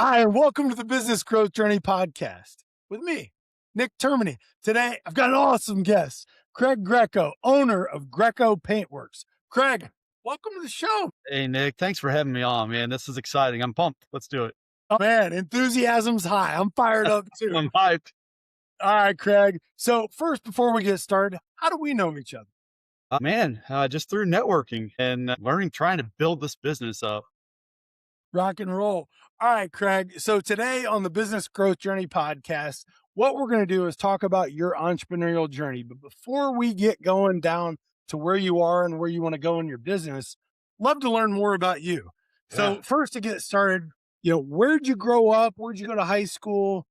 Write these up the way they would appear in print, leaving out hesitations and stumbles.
Hi, and welcome to the Business Growth Journey podcast with me, Nick Termini. Today, I've got an awesome guest, Craig Greco, owner of Greco Paintworks. Craig, welcome to the show. Hey, Nick, thanks for having me on, man. This is exciting. I'm pumped. Let's do it. Oh, man, enthusiasm's high. I'm fired up too. I'm hyped. All right, Craig. So, first, before we get started, how do we know each other? Just through networking and learning, trying to build this business up. Rock and roll. All right, Craig. So, today on the Business Growth Journey podcast, what we're going to do is talk about your entrepreneurial journey. But before we get going down to where you are and where you want to go in your business, love to learn more about you. Yeah, So, first to get started, where'd you grow up? Where'd you go to high school?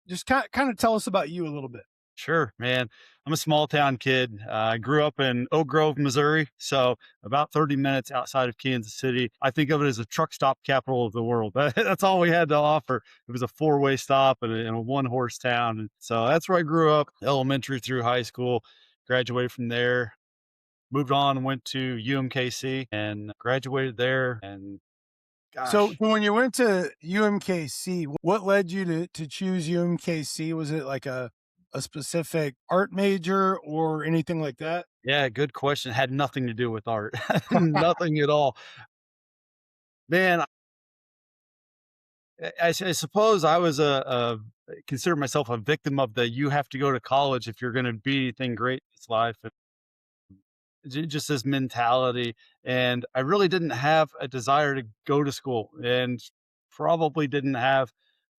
Just kind of tell us about you a little bit. sure, man. I'm a small town kid. I grew up in Oak Grove, Missouri, so about 30 minutes outside of Kansas City. I think of it as a truck stop capital of the world. That's all we had to offer. It was a four-way stop and a one-horse town. And so that's where I grew up, elementary through high school. Graduated from there, moved on and went to UMKC and graduated there. And So, gosh, when you went to UMKC, what led you to choose UMKC? Was it like a specific art major or anything like that? yeah, good question. Had nothing to do with art, nothing at all. Man, I suppose I was consider myself a victim of the you have to go to college if you're going to be anything great in this life. And just this mentality. And I really didn't have a desire to go to school and probably didn't have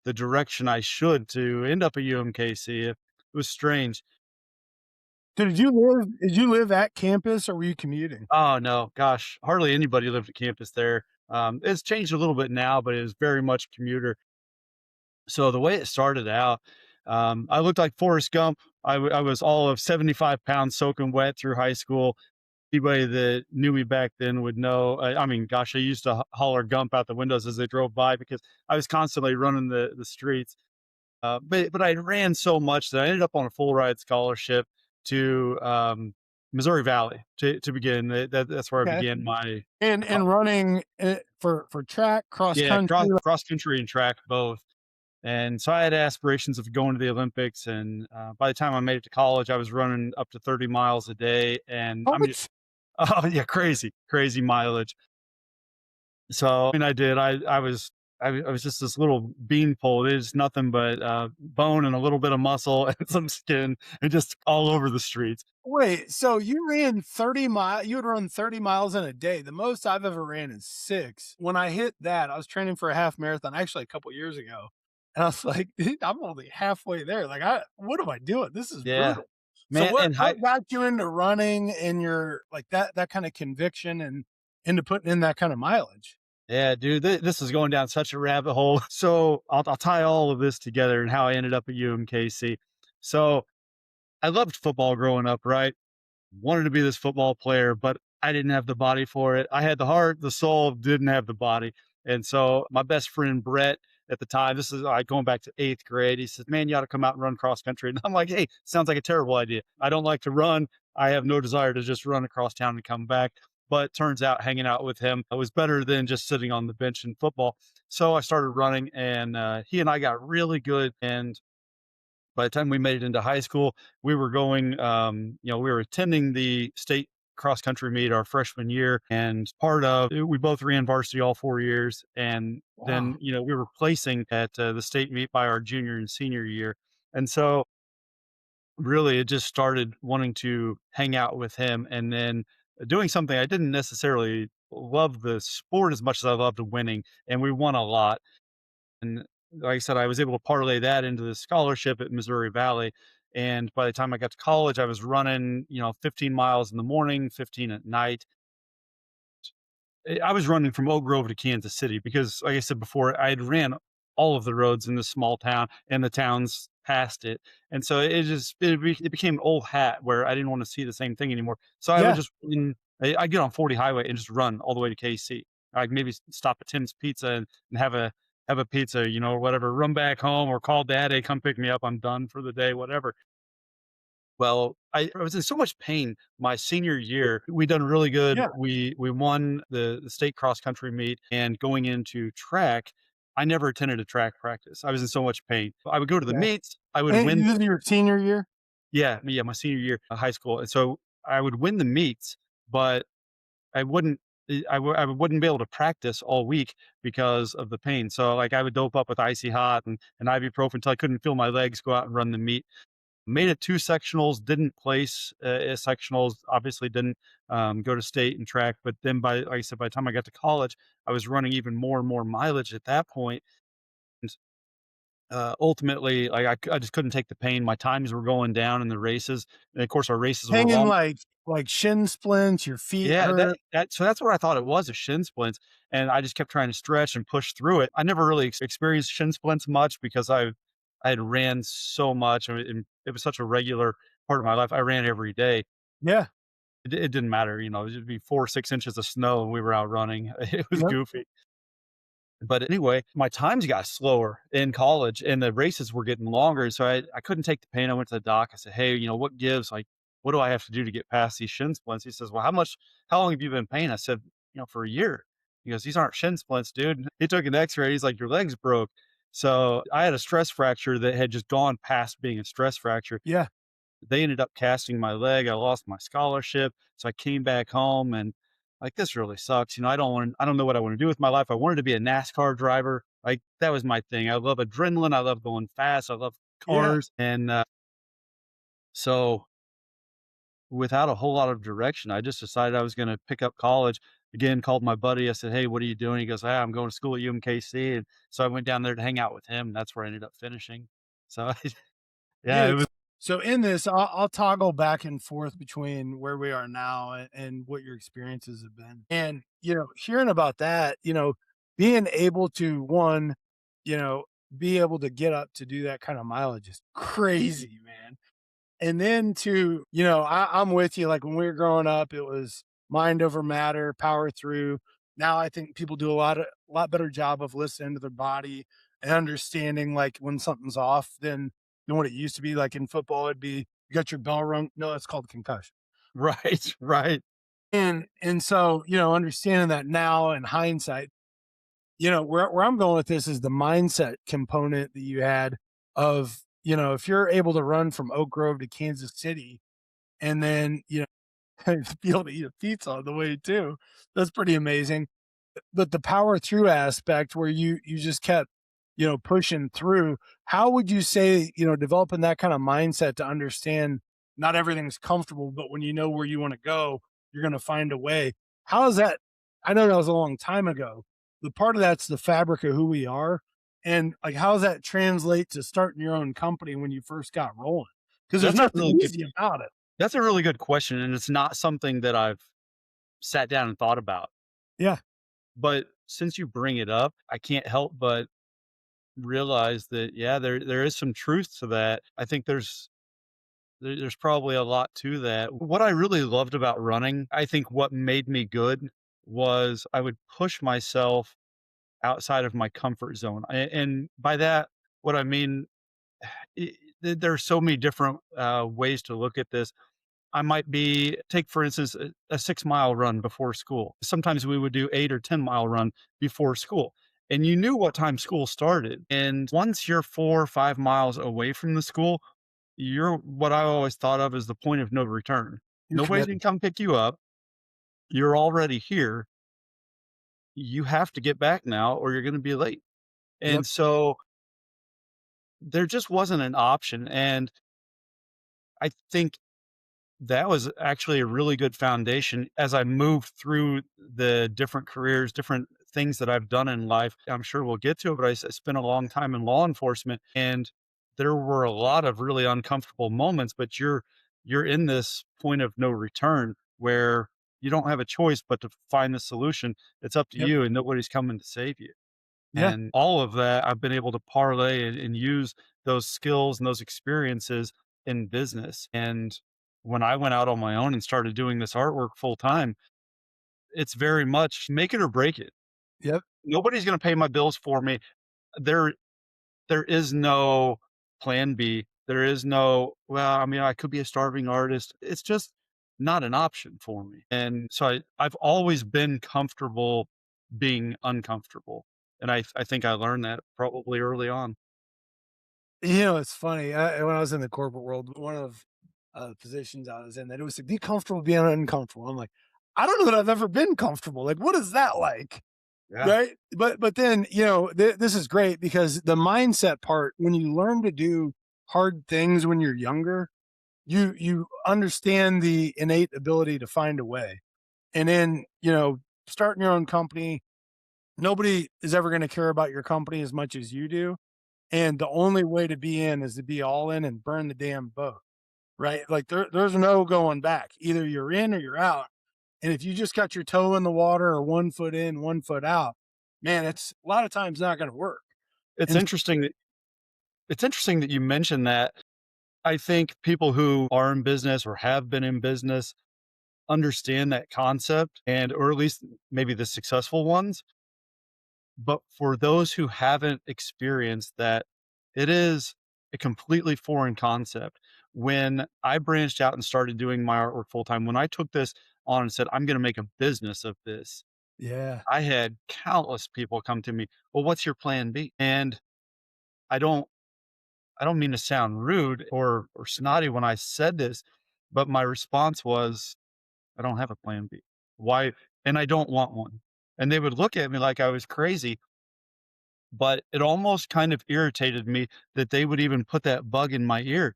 the direction I should to end up at UMKC. It was strange. So did you live at campus or were you commuting? Oh, no, gosh, hardly anybody lived at campus there. It's changed a little bit now, but it was very much commuter. So the way it started out, I looked like Forrest Gump. I was all of 75 pounds soaking wet through high school. Anybody that knew me back then would know. I mean, gosh, I used to holler Gump out the windows as they drove by because I was constantly running the streets. But I ran so much that I ended up on a full ride scholarship to Missouri Valley to begin. That's where I Okay. began my And running for track, cross yeah country. cross country and track both. And so I had aspirations of going to the Olympics. And by the time I made it to college, I was running up to 30 miles a day. And I mean, What? oh yeah, crazy mileage. So I mean, I did. I was just this little beanpole. It is nothing but bone and a little bit of muscle and some skin, and just all over the streets. Wait, so you ran 30 miles, you would run 30 miles in a day. The most I've ever ran is 6. When I hit that, I was training for a half marathon actually a couple years ago. And I was like, "Dude, I'm only halfway there. Like, what am I doing? This is Yeah, brutal." So man. what And what got you into running and your like that kind of conviction and into putting in that kind of mileage? yeah, dude, this is going down such a rabbit hole. So I'll tie all of this together and how I ended up at UMKC. So I loved football growing up, right? Wanted to be this football player, but I didn't have the body for it. I had the heart, the soul, didn't have the body. And so my best friend Brett at the time, this is going back to eighth grade. He said, "Man, you ought to come out and run cross country." And I'm like, "Hey, sounds like a terrible idea. I don't like to run. I have no desire to just run across town and come back." But turns out hanging out with him was better than just sitting on the bench in football. So I started running, and he and I got really good. And by the time we made it into high school, we were going, we were attending the state cross country meet our freshman year. And we both ran varsity all 4 years. And then, Wow. we were placing at the state meet by our junior and senior year. And so really it just started wanting to hang out with him and then doing something I didn't necessarily love the sport as much as I loved winning. And we won a lot. And like I said, I was able to parlay that into the scholarship at Missouri Valley. And by the time I got to college, I was running, 15 miles in the morning, 15 at night. I was running from Oak Grove to Kansas City because, like I said before, I had ran all of the roads in this small town and the towns past it. And so it became old hat where I didn't want to see the same thing anymore. So I would Yeah. just, I get on 40 highway and just run all the way to KC. I'd maybe stop at Tim's Pizza and have a pizza, or whatever, run back home or call dad, "Hey, come pick me up. I'm done for the day," whatever. Well, I was in so much pain my senior year. We done really good. Yeah. We won the state cross country meet, and going into track, I never attended a track practice. I was in so much pain. I would go to the Yeah. meets. I would And win. this is your senior year? Yeah, my senior year of high school, and so I would win the meets, but I wouldn't. I wouldn't be able to practice all week because of the pain. So like I would dope up with icy hot and ibuprofen until I couldn't feel my legs go out and run the meet. Made it two sectionals, didn't place sectionals, obviously didn't go to state and track. But then by, like I said, by the time I got to college, I was running even more and more mileage at that point. And ultimately, like I just couldn't take the pain. My times were going down in the races. And of course, our races were Hanging long. like shin splints, your feet Yeah, hurt. so that's what I thought it was, a shin splints, and I just kept trying to stretch and push through it. I never really experienced shin splints much because I had ran so much, and it was such a regular part of my life. I ran every day. Yeah. It didn't matter, you know, it'd be 4 or 6 inches of snow and we were out running. It was Yep. goofy. But anyway, my times got slower in college and the races were getting longer. So I couldn't take the pain. I went to the doc. I said, "Hey, you know, what gives? Like, what do I have to do to get past these shin splints?" He says, "Well, how long have you been in pain?" I said, "You know, for a year." He goes, "These aren't shin splints, dude." He took an x-ray. He's like, "Your leg's broke." So I had a stress fracture that had just gone past being a stress fracture. Yeah. They ended up casting my leg. I lost my scholarship. So I came back home and like, this really sucks. You know, I don't know what I want to do with my life. I wanted to be a NASCAR driver. Like that was my thing. I love adrenaline. I love going fast. I love Yeah. cars. And so without a whole lot of direction, I just decided I was going to pick up college. Again, called my buddy. I said, "Hey, what are you doing?" He goes, "Ah, I'm going to school at UMKC." And so I went down there to hang out with him. And that's where I ended up finishing. So yeah, it Dude, was so in this, I'll toggle back and forth between where we are now and what your experiences have been. And, hearing about that, being able to one, you know, be able to get up to do that kind of mileage is crazy, man. And then to, I'm with you. Like when we were growing up, it was mind over matter, power through. Now I think people do a lot better job of listening to their body and understanding like when something's off than what it used to be. Like in football, it'd be you got your bell rung. No, that's called concussion. right, right. And so, understanding that now in hindsight, where I'm going with this is the mindset component that you had of, if you're able to run from Oak Grove to Kansas City and then, be able to eat a pizza on the way too. That's pretty amazing. But the power through aspect where you just kept, pushing through, how would you say, developing that kind of mindset to understand not everything's comfortable, but when you know where you want to go, you're going to find a way. How is that? I know that was a long time ago. The part of that's the fabric of who we are. And like, how does that translate to starting your own company when you first got rolling? Because there's That's a nothing really good easy about it. That's a really good question, and it's not something that I've sat down and thought about. Yeah. But since you bring it up, I can't help but realize that, yeah, there is some truth to that. I think there's probably a lot to that. What I really loved about running, I think what made me good was I would push myself outside of my comfort zone. And by that, what I mean, there are so many different ways to look at this. I might be take for instance a 6 mile run before school. Sometimes we would do 8 or 10 mile run before school. And you knew what time school started. And once you're 4 or 5 miles away from the school, you're what I always thought of as the point of no return. You're Nobody's committed. gonna come pick you up. You're already here. You have to get back now or you're gonna be late. Yep. And so there just wasn't an option. And I think that was actually a really good foundation as I moved through the different careers, different things that I've done in life. I'm sure we'll get to it, but I spent a long time in law enforcement and there were a lot of really uncomfortable moments, but you're in this point of no return where you don't have a choice but to find the solution. It's up to Yep. you and nobody's coming to save you. Yeah. And all of that, I've been able to parlay and use those skills and those experiences in business. And when I went out on my own and started doing this artwork full time, it's very much make it or break it. Yep. Nobody's going to pay my bills for me. There, there is no plan B. There is no, well, I mean, I could be a starving artist. It's just not an option for me. And so I've always been comfortable being uncomfortable. And I think I learned that probably early on. It's funny. When I was in the corporate world, one of the positions I was in, that it was to be comfortable being uncomfortable. I'm like, I don't know that I've ever been comfortable. Like, what is that like? Yeah. Right. But then, this is great because the mindset part, when you learn to do hard things when you're younger, you understand the innate ability to find a way. And then, starting your own company, nobody is ever going to care about your company as much as you do. And the only way to be in is to be all in and burn the damn boat, right? Like there's no going back. Either you're in or you're out. And if you just got your toe in the water or 1 foot in, 1 foot out, man, it's a lot of times not going to work. It's And interesting that you mentioned that. I think people who are in business or have been in business understand that concept, and or at least maybe the successful ones. But for those who haven't experienced that, it is a completely foreign concept. When I branched out and started doing my artwork full time, when I took this on and said, I'm going to make a business of this, yeah, I had countless people come to me, well, what's your plan B? And I don't I don't mean to sound rude or snotty when I said this, but my response was, I don't have a plan B. Why? And I don't want one. And they would look at me like I was crazy, but it almost kind of irritated me that they would even put that bug in my ear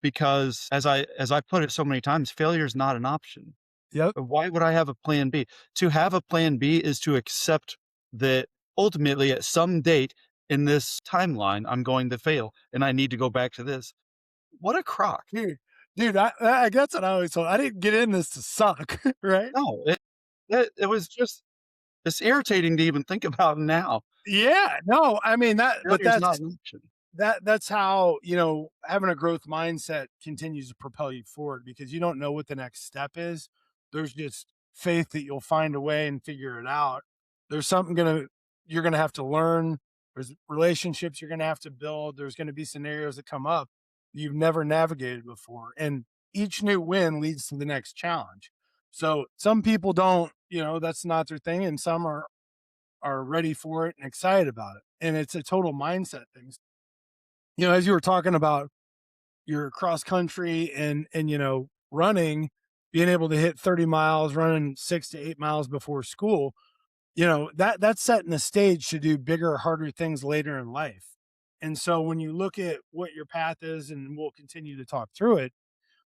because as I put it so many times, failure is not an option. yep, Why would I have a plan B? To have a plan B is to accept that ultimately at some date in this timeline, I'm going to fail and I need to go back to this. What a crock. dude, dude. I that's what I always told. I didn't get in this to suck, right? No, it was just it's irritating to even think about now. Yeah, no, I mean but Failure is not an option. that's how, having a growth mindset continues to propel you forward because you don't know what the next step is. There's just faith that you'll find a way and figure it out. There's something you're gonna have to learn. There's relationships you're gonna have to build. There's gonna be scenarios that come up you've never navigated before. And each new win leads to the next challenge. So some people don't, that's not their thing, and some are ready for it and excited about it. And it's a total mindset thing. As you were talking about your cross country and running, being able to hit 30 miles, running 6 to 8 miles before school, that's setting the stage to do bigger, harder things later in life. And so when you look at what your path is, and we'll continue to talk through it,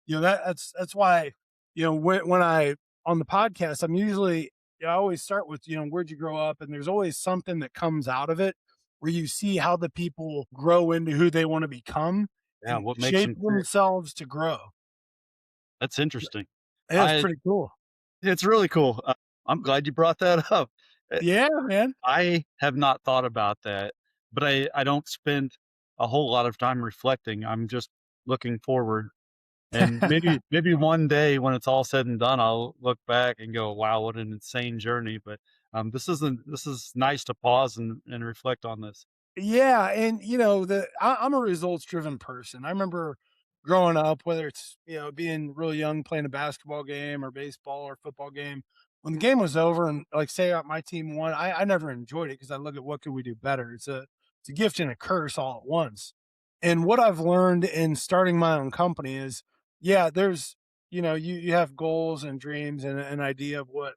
that's why, when I on the podcast, I'm usually I always start with, where'd you grow up? And there's always something that comes out of it where you see how the people grow into who they want to become Yeah, and what makes shape them tick. themselves to grow. That's interesting. Yeah, it's I pretty cool. It's really cool. I'm glad you brought that up. Uh, Yeah, man. I have not thought about that, but I don't spend a whole lot of time reflecting. I'm just looking forward. And maybe one day when it's all said and done, I'll look back and go, "Wow, what an insane journey." But this is nice to pause and reflect on this. Yeah, and I'm a results driven person. I remember growing up, whether it's being really young playing a basketball game or baseball or football game. When the game was over and like say my team won, I never enjoyed it because I look at what could we do better. It's a gift and a curse all at once. And what I've learned in starting my own company is, yeah, there's you have goals and dreams and an idea of what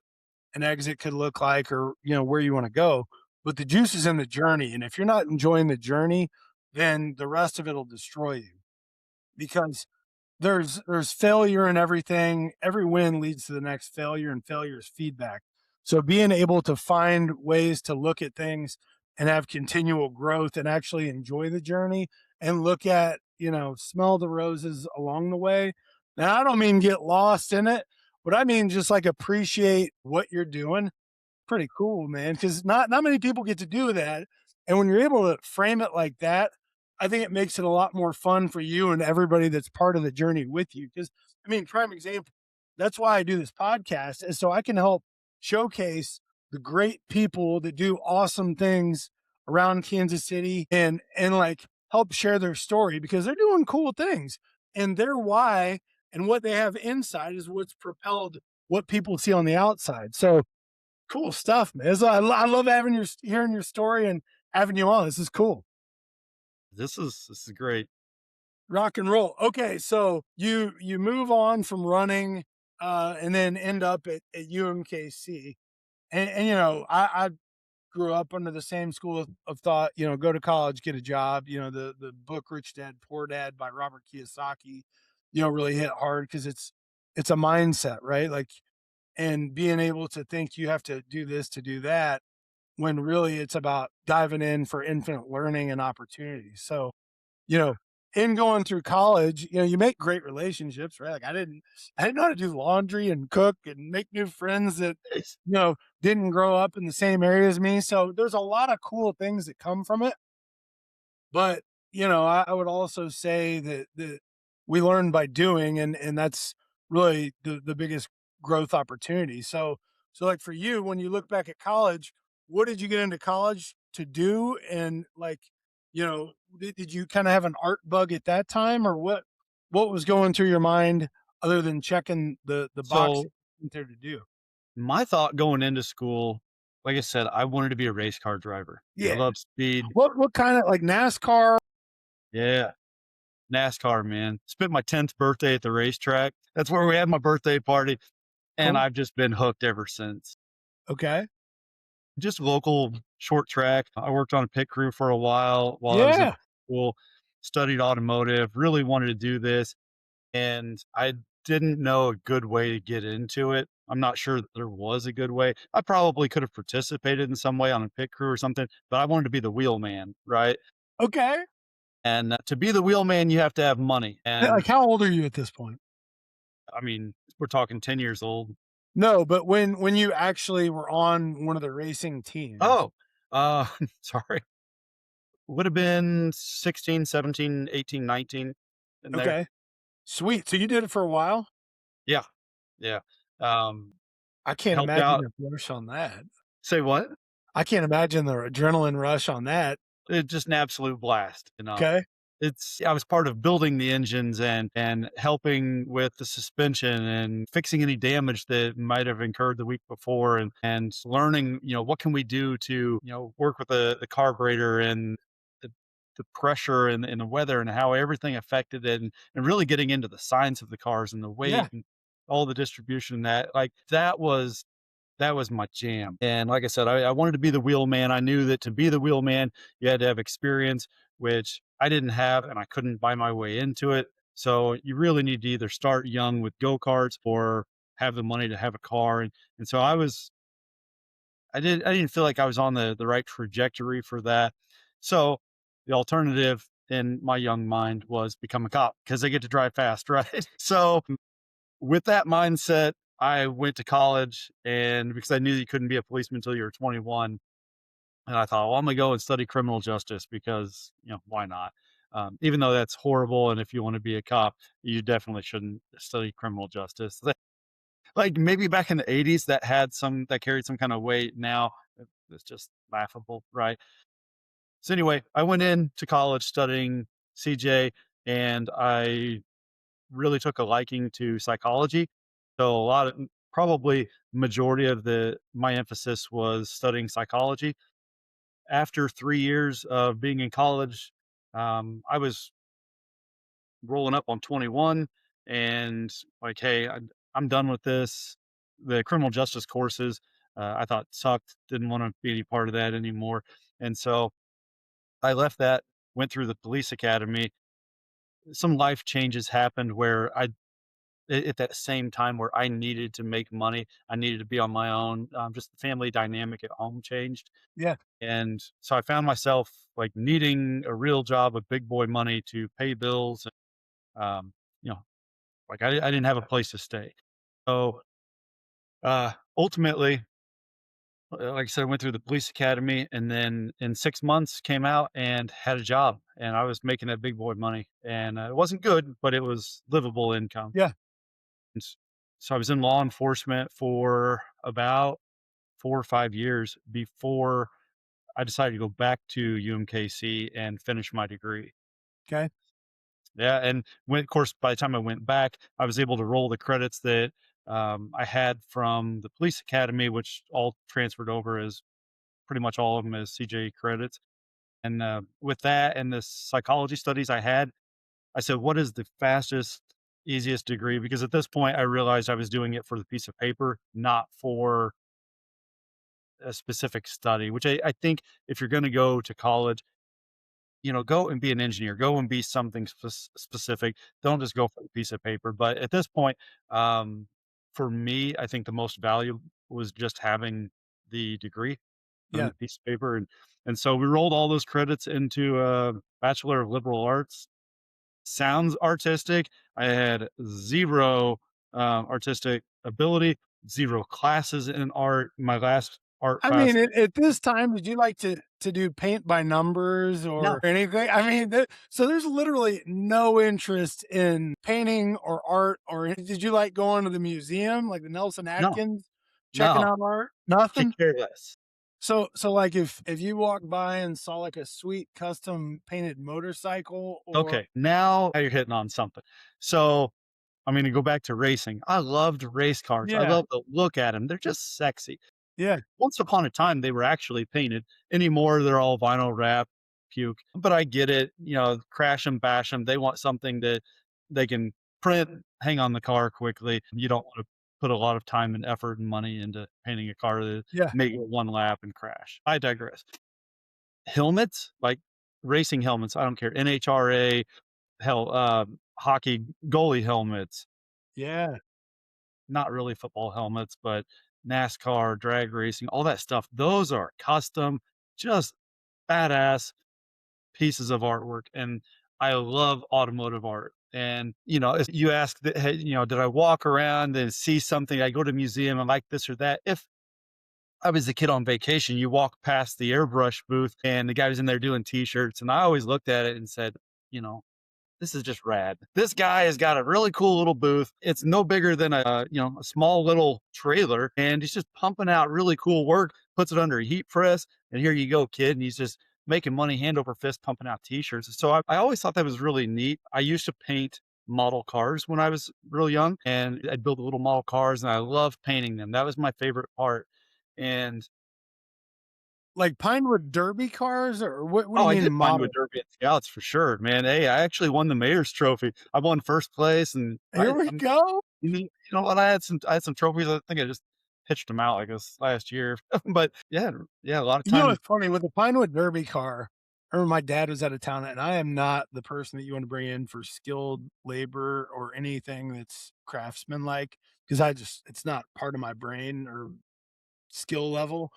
an exit could look like or where you want to go, but the juice is in the journey, and if you're not enjoying the journey, then the rest of it will destroy you because there's failure in everything. Every win leads to the next failure, and failure is feedback. So being able to find ways to look at things and have continual growth and actually enjoy the journey and look at, smell the roses along the way. Now I don't mean get lost in it, but I mean just like appreciate what you're doing. Pretty cool, man, because not many people get to do that, and when you're able to frame it like that, I think it makes it a lot more fun for you and everybody that's part of the journey with you. Because I mean, prime example, that's why I do this podcast is so I can help showcase the great people that do awesome things around Kansas City and like help share their story because they're doing cool things, and their why and what they have inside is what's propelled what people see on the outside. So Cool stuff, man. So I love having hearing your story and having you on. This is cool. This is great. Rock and roll. Okay, so you move on from running, and then end up at UMKC, and you know I grew up under the same school of thought. You know, go to college, get a job. You know, the book Rich Dad Poor Dad by Robert Kiyosaki, you know, really hit hard because it's a mindset, right? Like, and being able to think you have to do this to do that when really it's about diving in for infinite learning and opportunity. So, you know, in going through college, you know, you make great relationships, right? Like I didn't know how to do laundry and cook and make new friends that, you know, didn't grow up in the same area as me. So there's a lot of cool things that come from it. But, you know, I would also say that we learn by doing, and that's really the biggest growth opportunity. So like for you, when you look back at college, what did you get into college to do? And like, you know, did you kind of have an art bug at that time, or what was going through your mind other than checking the box So there to do? my thought going into school, like I said, I wanted to be a race car driver. I Yeah. love speed. What kind of like NASCAR? Yeah. NASCAR, man. Spent my 10th birthday at the racetrack. That's where we had my birthday party. And Cool. I've just been hooked ever since. Okay. Just local short track. I worked on a pit crew for a while I was in Yeah. school, studied automotive, really wanted to do this. And I didn't know a good way to get into it. I'm not sure that there was a good way. I probably could have participated in some way on a pit crew or something, but I wanted to be the wheel man, right? Okay. And to be the wheel man, you have to have money. Like, And how old are you at this point? I mean, we're talking 10 years old. No, but when you actually were on one of the racing teams. Oh, uh, sorry. Would have been 16, 17, 18, 19 in there. Okay. Sweet. So you did it for a while? Yeah. Yeah. Um, I can't helped imagine out. the rush on that. Say what? I can't imagine the adrenaline rush on that. It's just an absolute blast, you know. Okay. It's I was part of building the engines and helping with the suspension and fixing any damage that might have incurred the week before and learning, what can we do to, work with the carburetor and the, the pressure and the weather and how everything affected it and really getting into the science of the cars and the Yeah. weight and all the distribution that like that was my jam. And like I said, I wanted to be the wheel man. I knew that to be the wheel man, you had to have experience, which I didn't have, and I couldn't buy my way into it. So you really need to either start young with go karts or have the money to have a car. And so I didn't feel like I was on the right trajectory for that. So the alternative in my young mind was become a cop because they get to drive fast, right? So with that mindset, I went to college, and because I knew you couldn't be a policeman until you were 21, and I thought, well, I'm gonna go and study criminal justice because why not? Even though that's horrible, and if you want to be a cop, you definitely shouldn't study criminal justice. Like maybe back in the 80s, that carried some kind of weight. Now it's just laughable, right? So anyway, I went into college studying CJ, and I really took a liking to psychology. So a lot of probably majority of the my emphasis was studying psychology. After 3 years of being in college, I was rolling up on 21 and like, "Hey, I'm done with this." The criminal justice courses, I thought sucked, didn't wanna be any part of that anymore, and so I left that, went through the police academy. Some life changes happened where at that same time where I needed to make money, I needed to be on my own. Just the family dynamic at home changed. Yeah. And so I found myself like needing a real job with big boy money to pay bills. Um, you know, like I didn't have a place to stay. So ultimately, like I said, I went through the police academy and then in 6 months came out and had a job and I was making that big boy money and it wasn't good, but it was livable income. Yeah. And so I was in law enforcement for about 4 or 5 years before I decided to go back to UMKC and finish my degree. Okay. Yeah, and when of course, by the time I went back, I was able to roll the credits that I had from the police academy, which all transferred over as pretty much all of them as CJ credits. And with that and the psychology studies I had, I said, what is the fastest, easiest degree? Because at this point, I realized I was doing it for the piece of paper, not for a specific study, which I think if you're going to go to college, go and be an engineer, go and be something specific. Don't just go for a piece of paper. But at this point, um, for me, I think the most value was just having the degree, having Yeah. the piece of paper. And so we rolled all those credits into a Bachelor of Liberal Arts. Sounds artistic. I had zero artistic ability, zero classes in art. My last art I class. mean, at this time, did you like to do paint by numbers or No, anything? I mean, so there's literally no interest in painting or art, or did you like going to the museum, like the Nelson no, Atkins, checking no. out art? Could Nothing. care less. So like if you walked by and saw like a sweet custom painted motorcycle or Okay, now you're hitting on something. So, I'm gonna go back to racing. I loved race cars. I yeah, love to look at them. 'Em. They're just sexy. yeah, Once upon a time, they were actually painted. Anymore, they're all vinyl wrap, puke. But I get it, crash and bash them. They want something that they can print, hang on the car quickly. You don't wanna put a lot of time and effort and money into painting a car that yeah, make it one lap and crash. I digress. Helmets, like racing helmets, I don't care, NHRA, hell, hockey goalie helmets, yeah. not really football helmets, but NASCAR, drag racing, all that stuff. Those are custom, just badass pieces of artwork. And I love automotive art. And, if you ask, hey, did I walk around and see something? I go to a museum and like this or that. If I was a kid on vacation, you walk past the airbrush booth and the guy was in there doing t-shirts. And I always looked at it and said, you know, this is just rad. This guy has got a really cool little booth. It's no bigger than a small little trailer, and he's just pumping out really cool work. Puts it under a heat press, and here you go, kid. And he's just making money hand over fist, pumping out T-shirts. So I always thought that was really neat. I used to paint model cars when I was real young, and I'd build little model cars, and I loved painting them. That was my favorite part. And Like Pinewood Derby cars, or what do oh, you I mean did mine with model? Derby and Scouts for sure, man. Hey, I actually won the mayor's trophy. I won first place, and Here we go. what? I had some trophies. I think I just pitched them out like this last year. But yeah, a lot of You know time. what's funny with the Pinewood Derby car? I remember my dad was out of town, and I am not the person that you want to bring in for skilled labor or anything that's craftsman like because it's not part of my brain or skill level.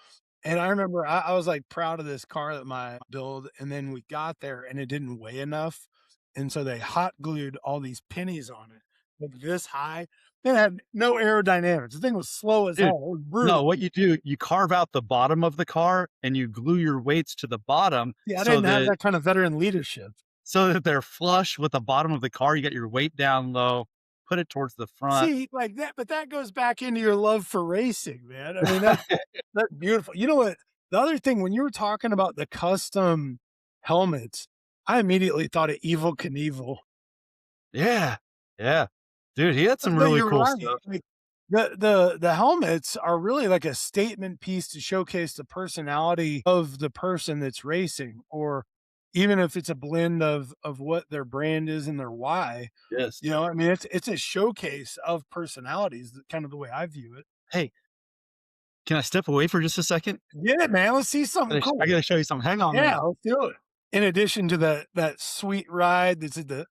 And I remember I was like proud of this car that my build, and then we got there and it didn't weigh enough. And so they hot glued all these pennies on it, like this high. It had no aerodynamics. The thing was slow as hell. Dude, It was brutal. no, what you do, you carve out the bottom of the car and you glue your weights to the bottom See, I so didn't have that that kind of veteran leadership. they're flush with the bottom of the car. You got your weight down low, put it towards the front. See, like that, but that goes back into your love for racing, man. I mean, that's beautiful. You know what? The other thing, when you were talking about the custom helmets, I immediately thought of Evil Knievel. Yeah, yeah. Dude, he had some But really you're cool right. stuff. Like the helmets are really like a statement piece to showcase the personality of the person that's racing, or even if it's a blend of what their brand is and their why. Yes. I mean, it's a showcase of personalities, kind of the way I view it. Hey, can I step away for just a second? Yeah, man. Let's see something I cool. gotta show you something. Hang on, man. Yeah, let's do it. In addition to that sweet ride that's at the All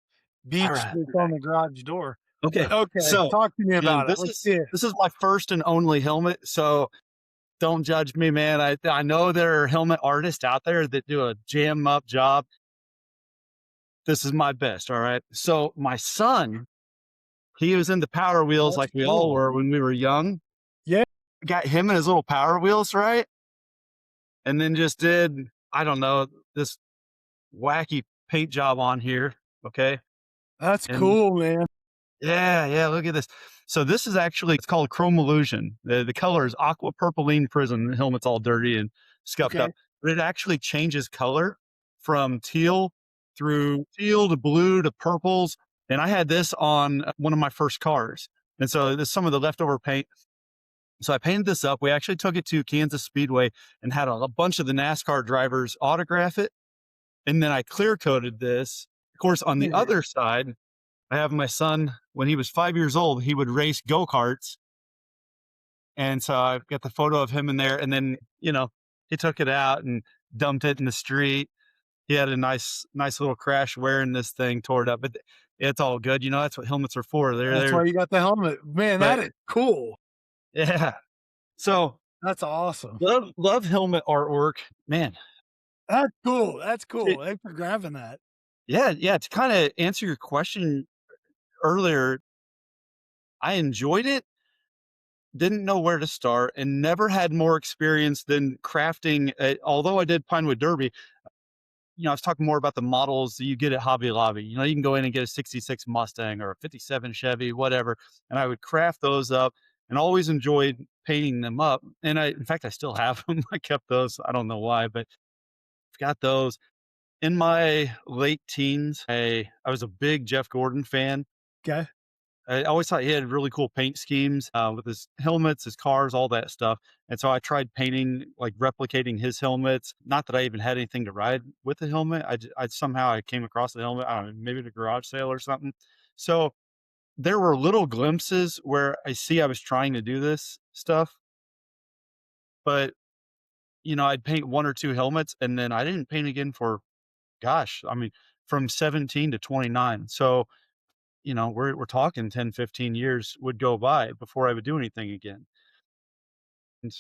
beach right. that's on the garage door. Okay. Okay, So, talk to me and about it. this Let's is see it. this is my first and only helmet, so don't judge me, man. I know there are helmet artists out there that do a jam up job. This is my best, all right? So, my son, he was into Power Wheels That's like we all cool. were when we were young. Yeah, Got him and his little Power Wheels, right? And then just did, I don't know, this wacky paint job on here, okay? that's And cool, man. yeah, yeah, look at this. So this is actually, it's called chrome illusion. The color is aqua purpling prism. The helmet's all dirty and scuffed Okay. up, but it actually changes color from teal through teal to blue to purples. And I had this on one of my first cars. And so there's some of the leftover paint. So I painted this up. We actually took it to Kansas Speedway and had a bunch of the NASCAR drivers autograph it. And then I clear coated this. Of course, on the Mhm. other side, I have my son, when he was 5 years old, he would race go karts. And so I've got the photo of him in there. And then, he took it out and dumped it in the street. He had a nice little crash wearing this thing, tore it up, but it's all good. That's what helmets are for. They're That's there, why you got the helmet. Man, that but is cool. yeah. So That's awesome. love helmet artwork, man. That's cool. That's It, cool. Thanks for grabbing that. yeah, yeah. To kind of answer your question earlier, I enjoyed it. Didn't know where to start, and never had more experience than crafting. Although I did Pinewood Derby, I was talking more about the models that you get at Hobby Lobby. You can go in and get a 66 Mustang or a 57 Chevy, whatever. And I would craft those up and always enjoyed painting them up. And in fact, I still have them. I kept those. I don't know why, but I've got those. In my late teens, I was a big Jeff Gordon fan. Okay. I always thought he had really cool paint schemes with his helmets, his cars, all that stuff. And so I tried painting, like replicating his helmets. Not that I even had anything to ride with the helmet. I somehow I came across the helmet. I don't know, maybe at a garage sale or something. So there were little glimpses where I was trying to do this stuff, but I'd paint one or two helmets and then I didn't paint again for, gosh, I mean, from 17 to 29. So we're talking 10, 15 years would go by before I would do anything again. And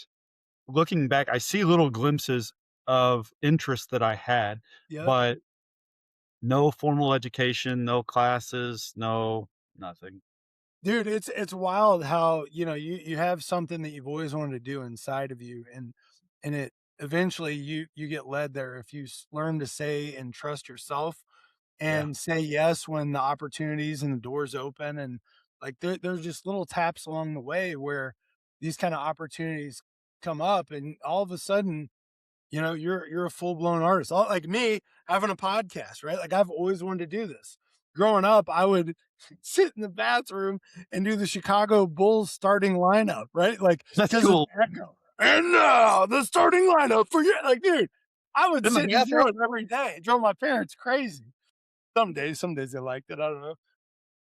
looking back, I see little glimpses of interest that I had, Yep. but no formal education, no classes, no nothing. Dude, it's wild how, you have something that you've always wanted to do inside of you, and it eventually you get led there if you learn to say and trust yourself Yeah. and say yes when the opportunities and the doors open, and like there's just little taps along the way where these kind of opportunities come up, and all of a sudden, you're a full-blown artist. Like me having a podcast, right? Like I've always wanted to do this. Growing up, I would sit in the bathroom and do the Chicago Bulls starting lineup, right? Like That's because of cool. echo. And now the starting lineup for you. Like, dude, I would In the sit and bathroom? do it every day. It drove my parents crazy. Some days they liked it. I don't know.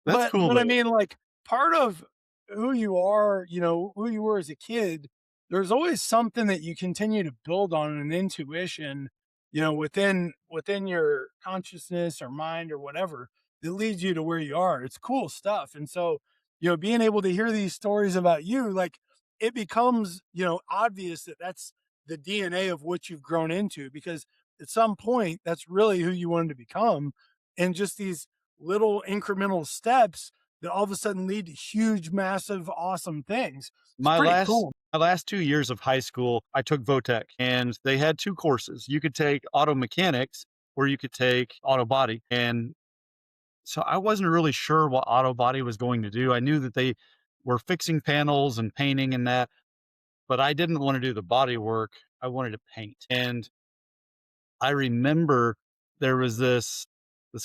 That's But cool but I though. mean, like, part of who you are, who you were as a kid, there's always something that you continue to build on, an intuition, within your consciousness or mind or whatever that leads you to where you are. It's cool stuff. And so, being able to hear these stories about you, like it becomes, obvious that that's the DNA of what you've grown into, because at some point that's really who you wanted to become. And just these little incremental steps that all of a sudden lead to huge, massive, awesome things. It's My pretty last cool. my last 2 years of high school, I took Votech and they had 2 courses. You could take auto mechanics or you could take auto body. And so I wasn't really sure what auto body was going to do. I knew that they were fixing panels and painting and that, but I didn't want to do the body work. I wanted to paint. And I remember there was this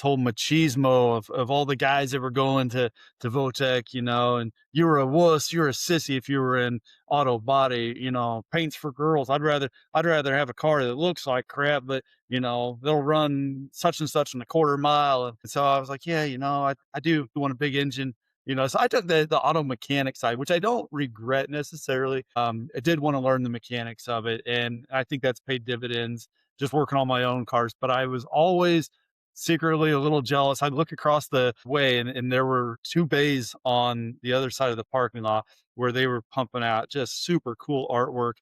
whole machismo of all the guys that were going to Votech, and you were a wuss, you're a sissy if you were in auto body, paints for girls. I'd rather have a car that looks like crap, but they'll run such and such in a quarter mile. And so I was like, yeah, I do want a big engine. So I took the auto mechanic side, which I don't regret necessarily. I did want to learn the mechanics of it, and I think that's paid dividends just working on my own cars. But I was always secretly a little jealous. I'd look across the way and there were 2 bays on the other side of the parking lot where they were pumping out just super cool artwork.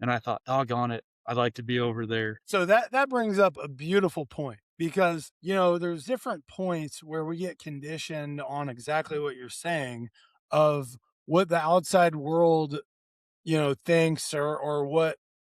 And I thought, doggone it, I'd like to be over there. So that brings up a beautiful point, because there's different points where we get conditioned on exactly what you're saying, of what the outside world thinks, or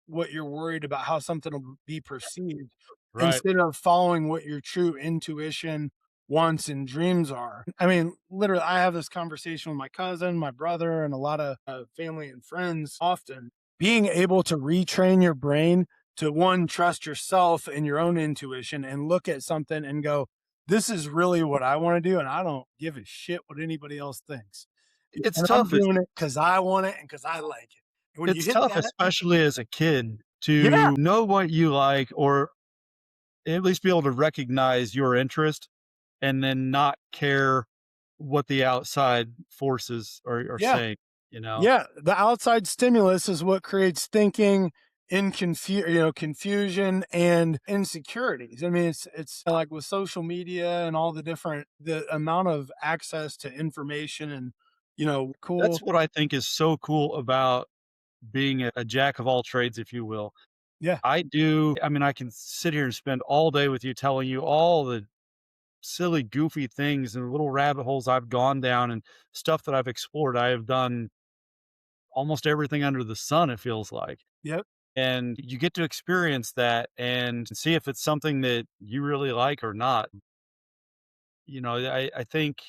what you're worried about how something will be perceived, Right. instead of following what your true intuition wants and dreams are. I mean, literally, I have this conversation with my cousin, my brother, and a lot of family and friends often. Being able to retrain your brain to, one, trust yourself and your own intuition and look at something and go, this is really what I want to do, and I don't give a shit what anybody else thinks. It's and I'm tough. doing it because I want it and because I like it. And when you It's hit tough, that, especially as a kid, yeah, to know what you like or at least be able to recognize your interest and then not care what the outside forces are yeah, saying, you know? yeah. The outside stimulus is what creates thinking in confusion and insecurities. I mean, it's like with social media and all the amount of access to information and That's cool. what I think is so cool about being a jack of all trades, if you will. Yeah, I mean, I can sit here and spend all day with you telling you all the silly, goofy things and little rabbit holes I've gone down and stuff that I've explored. I have done almost everything under the sun, it feels like. yep. And you get to experience that and see if it's something that you really like or not. I think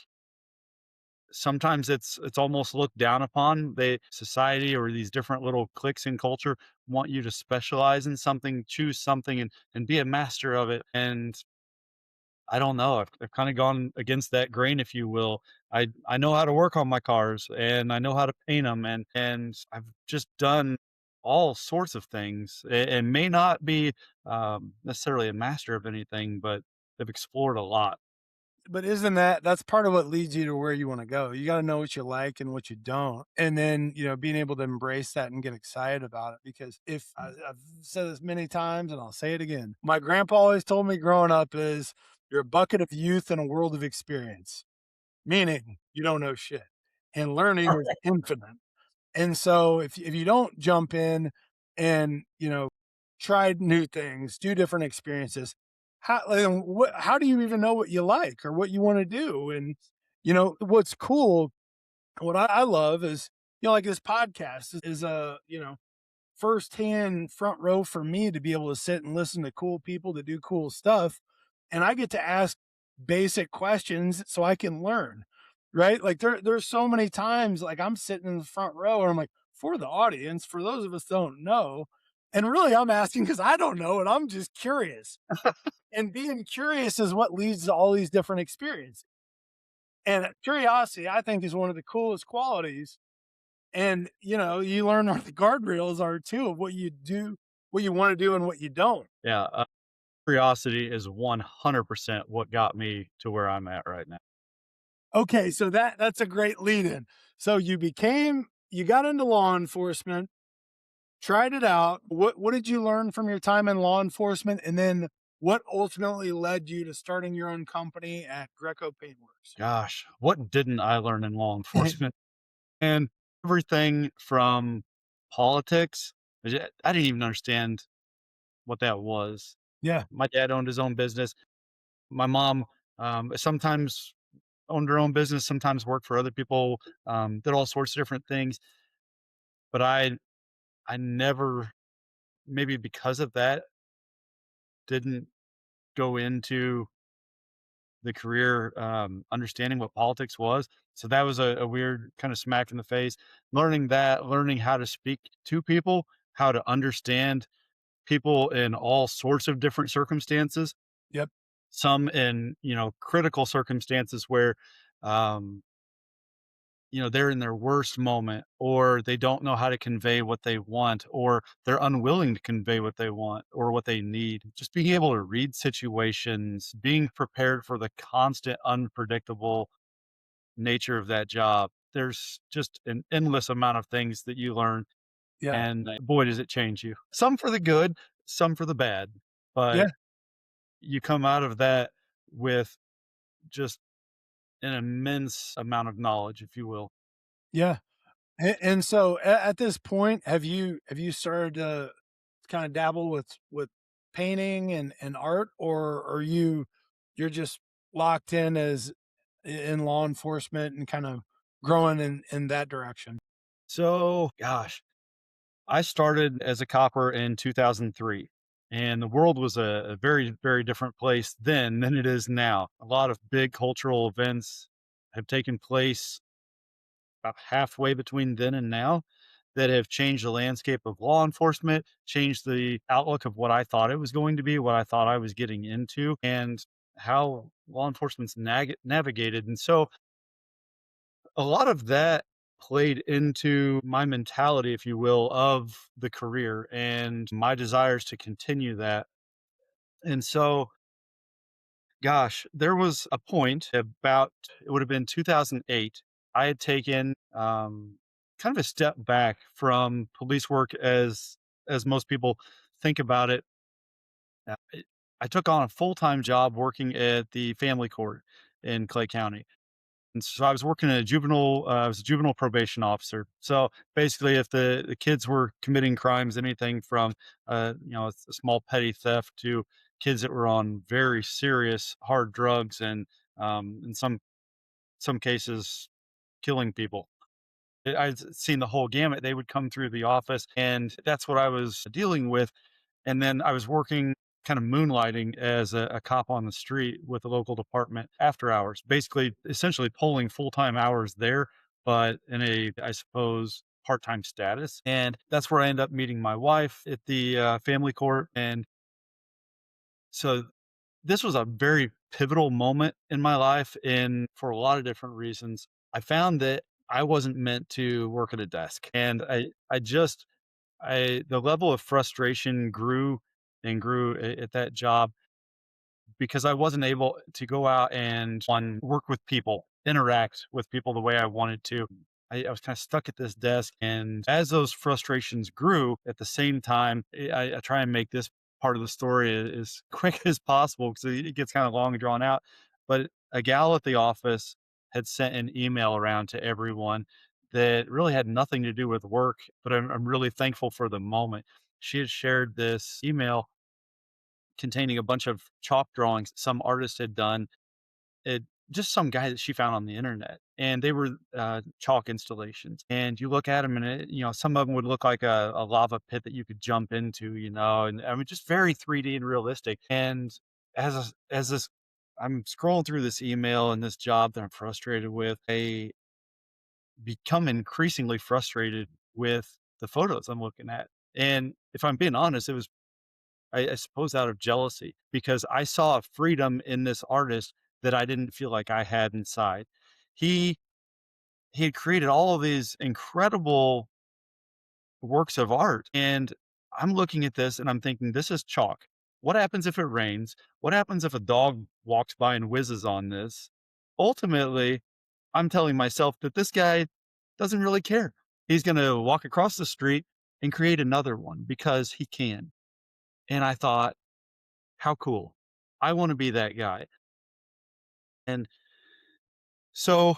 sometimes it's almost looked down upon. They society or these different little cliques in culture want you to specialize in something, choose something and be a master of it. And I don't know. I've kind of gone against that grain, if you will. I know how to work on my cars and I know how to paint them and I've just done all sorts of things and may not be necessarily a master of anything, but have explored a lot. But isn't that's part of what leads you to where you wanna go. You gotta know what you like and what you don't, and then, being able to embrace that and get excited about it because if I've said this many times and I'll say it again. My grandpa always told me growing up is, "You're a bucket of youth in a world of experience," meaning you don't know shit, and learning is infinite. And so if you don't jump in and, try new things, do different experiences, how do you even know what you like or what you wanna do? And, what's cool, what I love is, like this podcast is a, firsthand front row for me to be able to sit and listen to cool people that do cool stuff. And I get to ask basic questions so I can learn. Right. Like there's so many times like I'm sitting in the front row and I'm like, for the audience, for those of us that don't know. And really I'm asking because I don't know and I'm just curious. And being curious is what leads to all these different experiences. And curiosity, I think, is one of the coolest qualities and, you learn what the guardrails are too of what you do, what you wanna do and what you don't. Yeah, curiosity is 100% what got me to where I'm at right now. Okay, so that's a great lead in. So you got into law enforcement, tried it out. What did you learn from your time in law enforcement? And then what ultimately led you to starting your own company at Greco Paintworks? Gosh, what didn't I learn in law enforcement? And everything from politics, I didn't even understand what that was. Yeah, My dad owned his own business. My mom, sometimes owned her own business, sometimes worked for other people, did all sorts of different things. But I never, maybe because of that, didn't go into the career understanding what politics was. So that was a weird kind of smack in the face. Learning that, learning how to speak to people, how to understand people in all sorts of different circumstances, yep, some in, critical circumstances where, um, they're in their worst moment or they don't know how to convey what they want or they're unwilling to convey what they want or what they need. Just being able to read situations, being prepared for the constant unpredictable nature of that job. There's just an endless amount of things that you learn yeah, and boy does it change you. Some for the good, some for the bad. yeah, But you come out of that with just an immense amount of knowledge, if you will. yeah. And so at this point, have you started to kind of dabble with painting and art, or are you're just locked in as in law enforcement and kind of growing in that direction? So, gosh, I started as a copper in 2003, and the world was a very, very different place then than it is now. A lot of big cultural events have taken place about halfway between then and now that have changed the landscape of law enforcement, changed the outlook of what I thought it was going to be, what I thought I was getting into, and how law enforcement's navigated. And so a lot of that played into my mentality, if you will, of the career and my desires to continue that. And so, gosh, there was a point about, it would have been 2008. I had taken kind of a step back from police work as most people think about it. I took on a full-time job working at the family court in Clay County. And so I was working at a juvenile, I was a juvenile probation officer. So basically, if the kids were committing crimes, anything from, a small petty theft to kids that were on very serious hard drugs and, in some cases, killing people. I'd seen the whole gamut. They would come through the office, and that's what I was dealing with. And then I was working, kind of moonlighting as a cop on the street with the local department after hours, basically, essentially pulling full time hours there, but in a, I suppose, part time status. And that's where I end up meeting my wife at the family court. And so this was a very pivotal moment in my life, and for a lot of different reasons. I found that I wasn't meant to work at a desk, and the level of frustration grew and grew at that job because I wasn't able to go out and work with people, interact with people the way I wanted to. I was kind of stuck at this desk. And as those frustrations grew at the same time, I try and make this part of the story as quick as possible because it gets kind of long and drawn out. But a gal at the office had sent an email around to everyone that really had nothing to do with work, but I'm really thankful for the moment. She had shared this email containing a bunch of chalk drawings some artist had done. It just some guy that she found on the internet, and they were chalk installations. And you look at them, and some of them would look like a lava pit that you could jump into, and I mean, just very 3D and realistic. And as this, I'm scrolling through this email and this job that I'm frustrated with. I become increasingly frustrated with the photos I'm looking at. And if I'm being honest, it was, I suppose, out of jealousy because I saw a freedom in this artist that I didn't feel like I had inside. He he had created all of these incredible works of art, and I'm looking at this and I'm thinking, this is chalk. What happens if it rains? What happens if a dog walks by and whizzes on this? Ultimately, I'm telling myself that this guy doesn't really care. He's going to walk across the street and create another one because he can. And I thought, how cool. I wanna be that guy. And so,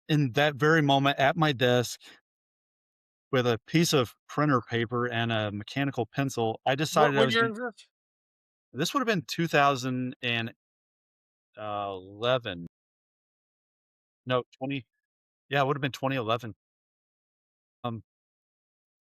in that very moment at my desk with a piece of printer paper and a mechanical pencil, I What decided I what was year gonna, is this? this would have been 2011. No, 20, yeah, it would have been 2011. Um,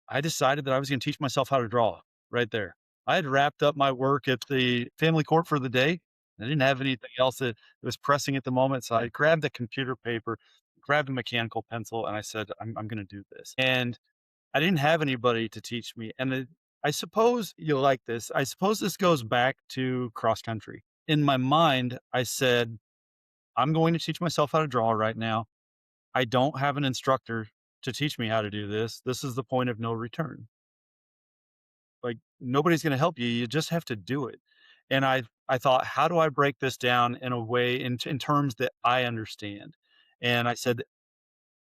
I decided that I was gonna teach myself how to draw right there. I had wrapped up my work at the family court for the day. I didn't have anything else that was pressing at the moment, so I grabbed the computer paper, grabbed a mechanical pencil, and I said, I'm gonna do this." And I didn't have anybody to teach me, and I suppose you'll like this. I suppose this goes back to cross country. In my mind, I said, "I'm going to teach myself how to draw right now. I don't have an instructor to teach me how to do this. This is the point of no return. Like, nobody's gonna help you. You just have to do it." And I thought, "How do I break this down in a way in terms that I understand?" And I said,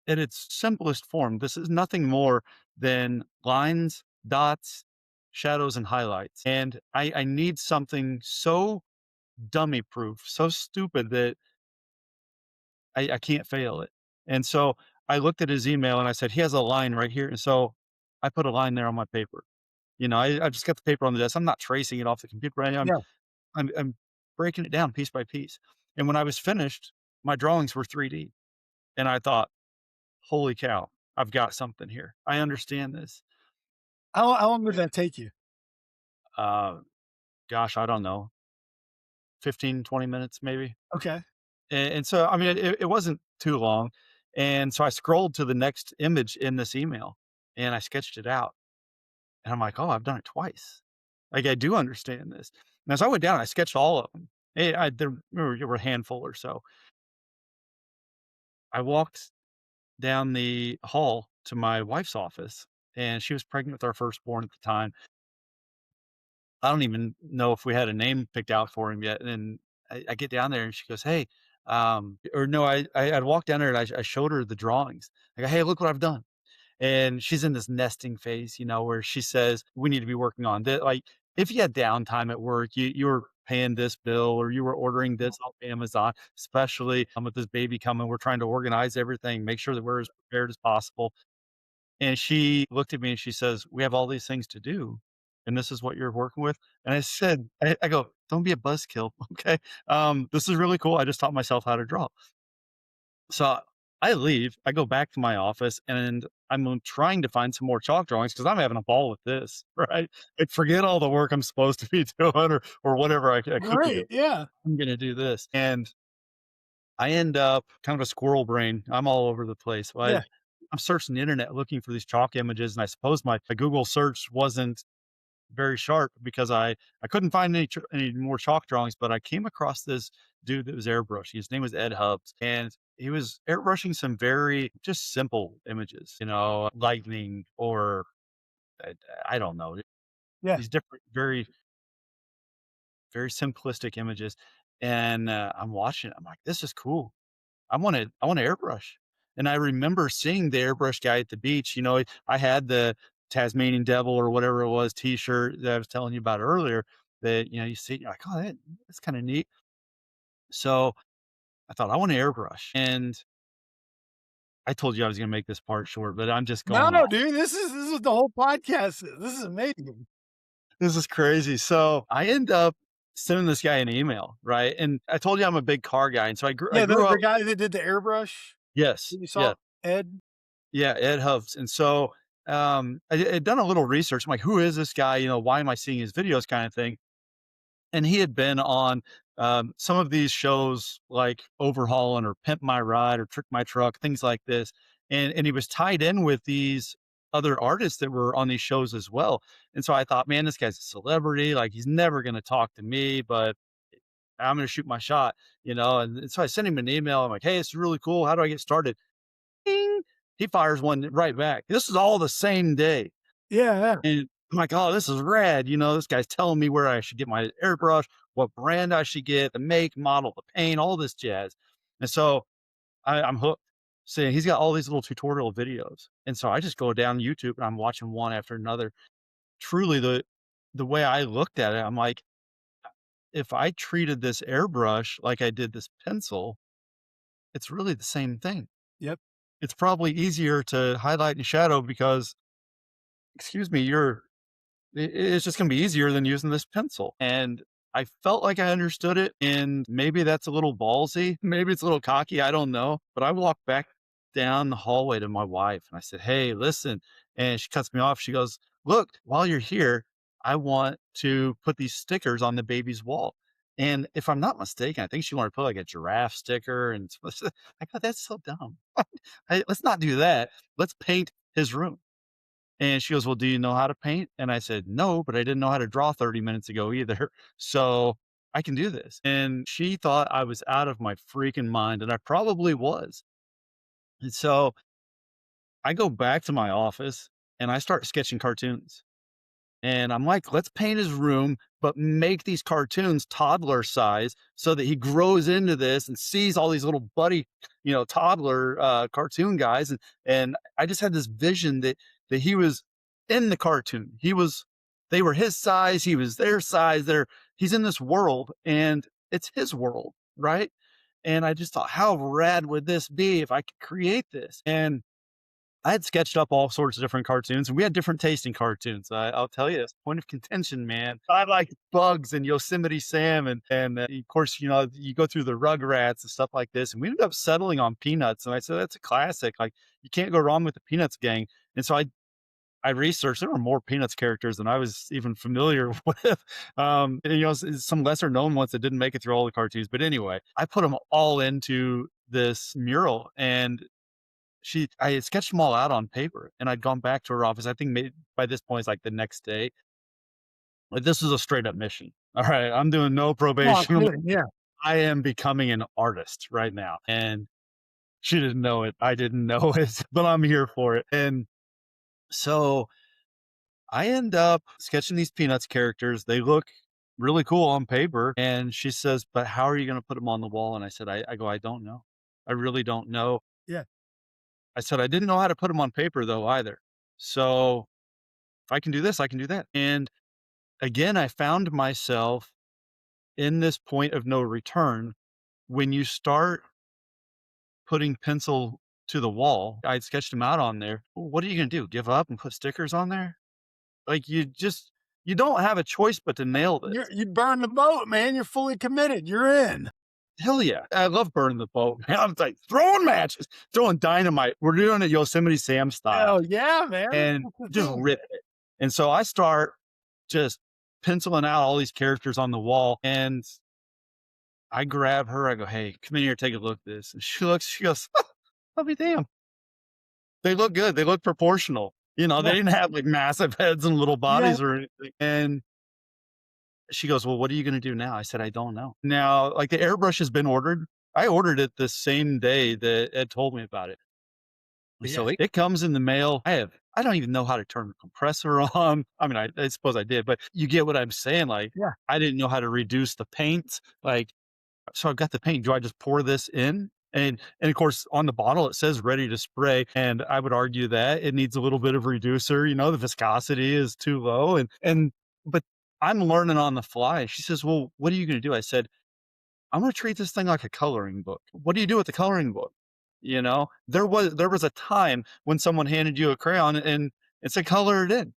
"In its simplest form, this is nothing more than lines, dots, shadows, and highlights. And I need something so dummy proof, so stupid that I can't fail it." And so I looked at his email and I said, "He has a line right here." And so I put a line there on my paper. I just got the paper on the desk. I'm not tracing it off the computer. Right? Yeah. I'm breaking it down piece by piece. And when I was finished, my drawings were 3D. And I thought, holy cow, I've got something here. I understand this. How long would that take you? Uh, Gosh, I don't know, 15, 20 minutes maybe. Okay. And so, I mean, it wasn't too long. And so I scrolled to the next image in this email and I sketched it out. And I'm like, oh, I've done it twice. Like, I do understand this. And so I went down and I sketched all of them. There were a handful or so. I walked down the hall to my wife's office, and she was pregnant with our firstborn at the time. I don't even know if we had a name picked out for him yet. And I get down there and she goes, "Hey," or no, I'd walked down there and I showed her the drawings. I go, "Hey, look what I've done." And she's in this nesting phase, where she says, "We need to be working on this." Like, if you had downtime at work, you were paying this bill or you were ordering this off Amazon, especially with this baby coming, we're trying to organize everything, make sure that we're as prepared as possible. And she looked at me and she says, "We have all these things to do, and this is what you're working with." And I said, I go, "Don't be a buzzkill, okay? This is really cool. I just taught myself how to draw." So I leave, I go back to my office, and I'm trying to find some more chalk drawings because I'm having a ball with this, right? Like, forget all the work I'm supposed to be doing or whatever I could be doing. Right. Yeah. I'm gonna do this. And I end up kind of a squirrel brain. I'm all over the place. Yeah. I'm searching the internet looking for these chalk images, and I suppose my Google search wasn't very sharp because I couldn't find any more chalk drawings. But I came across this dude that was airbrushing. His name was Ed Hubbs, and he was airbrushing some very just simple images, lightning or I, I don't know, Yeah. these different very simplistic images. And I'm watching it. I'm like, this is cool. I want to airbrush. And I remember seeing the airbrush guy at the beach. I had the Tasmanian Devil or whatever it was T-shirt that I was telling you about earlier. That you see, you're like, oh, that's kind of neat. So I thought I want to airbrush, and I told you I was going to make this part short, but I'm just No, going off. dude, this is the whole podcast. This is amazing. This is crazy. So I end up sending this guy an email, right? And I told you I'm a big car guy, and so I Yeah, grew the up. guy that did the airbrush Yes, that you yeah. saw, Ed? Yeah, Ed Hubs. And so, I'd done a little research. I'm like, who is this guy? Why am I seeing his videos kind of thing? And he had been on some of these shows like Overhauling or Pimp My Ride or Trick My Truck, things like this. And he was tied in with these other artists that were on these shows as well. And so I thought, man, this guy's a celebrity. Like, he's never going to talk to me, but I'm going to shoot my shot, And so I sent him an email. I'm like, hey, it's really cool. How do I get started? Ding. He fires one right back. This is all the same day. Yeah, yeah. And I'm like, oh, this is rad. This guy's telling me where I should get my airbrush, what brand I should get, the make, model, the paint, all this jazz. And so I'm hooked. Saying he's got all these little tutorial videos. And so I just go down YouTube and I'm watching one after another. Truly the way I looked at it, I'm like, if I treated this airbrush like I did this pencil, it's really the same thing. Yep. It's probably easier to highlight and shadow because, excuse me, it's just gonna be easier than using this pencil. And I felt like I understood it, and maybe that's a little ballsy, maybe it's a little cocky, I don't know. But I walked back down the hallway to my wife and I said, "Hey, listen." And she cuts me off. She goes, "Look, while you're here, I want to put these stickers on the baby's wall." And if I'm not mistaken, I think she wanted to put like a giraffe sticker. And I thought that's so dumb. Let's not do that. Let's paint his room. And she goes, "Well, do you know how to paint?" And I said, "No, but I didn't know how to draw 30 minutes ago either. So I can do this." And she thought I was out of my freaking mind. And I probably was. And so I go back to my office and I start sketching cartoons. And I'm like, let's paint his room, but make these cartoons toddler size so that he grows into this and sees all these little buddy, toddler cartoon guys. And I just had this vision that he was in the cartoon. They were his size, he was their size. He's in this world and it's his world, right? And I just thought, how rad would this be if I could create this? And I had sketched up all sorts of different cartoons, and we had different taste in cartoons. I'll tell you, it's a point of contention, man. I like Bugs and Yosemite Sam, and of course, you go through the Rugrats and stuff like this. And we ended up settling on Peanuts, and I said that's a classic. Like, you can't go wrong with the Peanuts gang. And so I researched. There were more Peanuts characters than I was even familiar with. And, some lesser known ones that didn't make it through all the cartoons. But anyway, I put them all into this mural, and I had sketched them all out on paper, and I'd gone back to her office. I think maybe by this point, it's like the next day. Like, this is a straight up mission. All right, I'm doing no Oh, probation. kidding. Yeah. I am becoming an artist right now. And She didn't know it. I didn't know it, but I'm here for it. And so I end up sketching these Peanuts characters. They look really cool on paper. And she says, "But how are you going to put them on the wall?" And I said, I go, "I don't know. I really don't know." Yeah. I said, "I didn't know how to put them on paper though either. So if I can do this, I can do that." And again, I found myself in this point of no return. When you start putting pencil to the wall, I'd sketched them out on there. What are you going to do? Give up and put stickers on there? Like you don't have a choice but to nail this. You burn the boat, man. You're fully committed. You're in. Hell yeah. I love burning the boat. Man, I'm like throwing matches, throwing dynamite. We're doing it Yosemite Sam style Oh yeah, man. and That's the just thing. rip it. And so I start just penciling out all these characters on the wall and I grab her. I go, "Hey, come in here, take a look at this." And she looks, she goes, "I'll be damned. They look good. They look proportional." You know, they Yeah. didn't have like massive heads and little Yeah. bodies or anything. And she goes, "Well, what are you going to do now?" I said, "I don't know." Now, like the airbrush has been ordered. I ordered it the same day that Ed told me about it. Yeah. So it comes in the mail. I don't even know how to turn the compressor on. I mean, I suppose I did, but you get what I'm saying. Like, Yeah. I didn't know how to reduce the paint. Like, so I've got the paint. Do I just pour this in? And of course, on the bottle it says ready to spray. And I would argue that it needs a little bit of reducer. You know, the viscosity is too low. And but I'm learning on the fly. She says, "Well, what are you going to do?" I said, "I'm going to treat this thing like a coloring book." What do you do with the coloring book? You know, there was a time when someone handed you a crayon and it said color it in.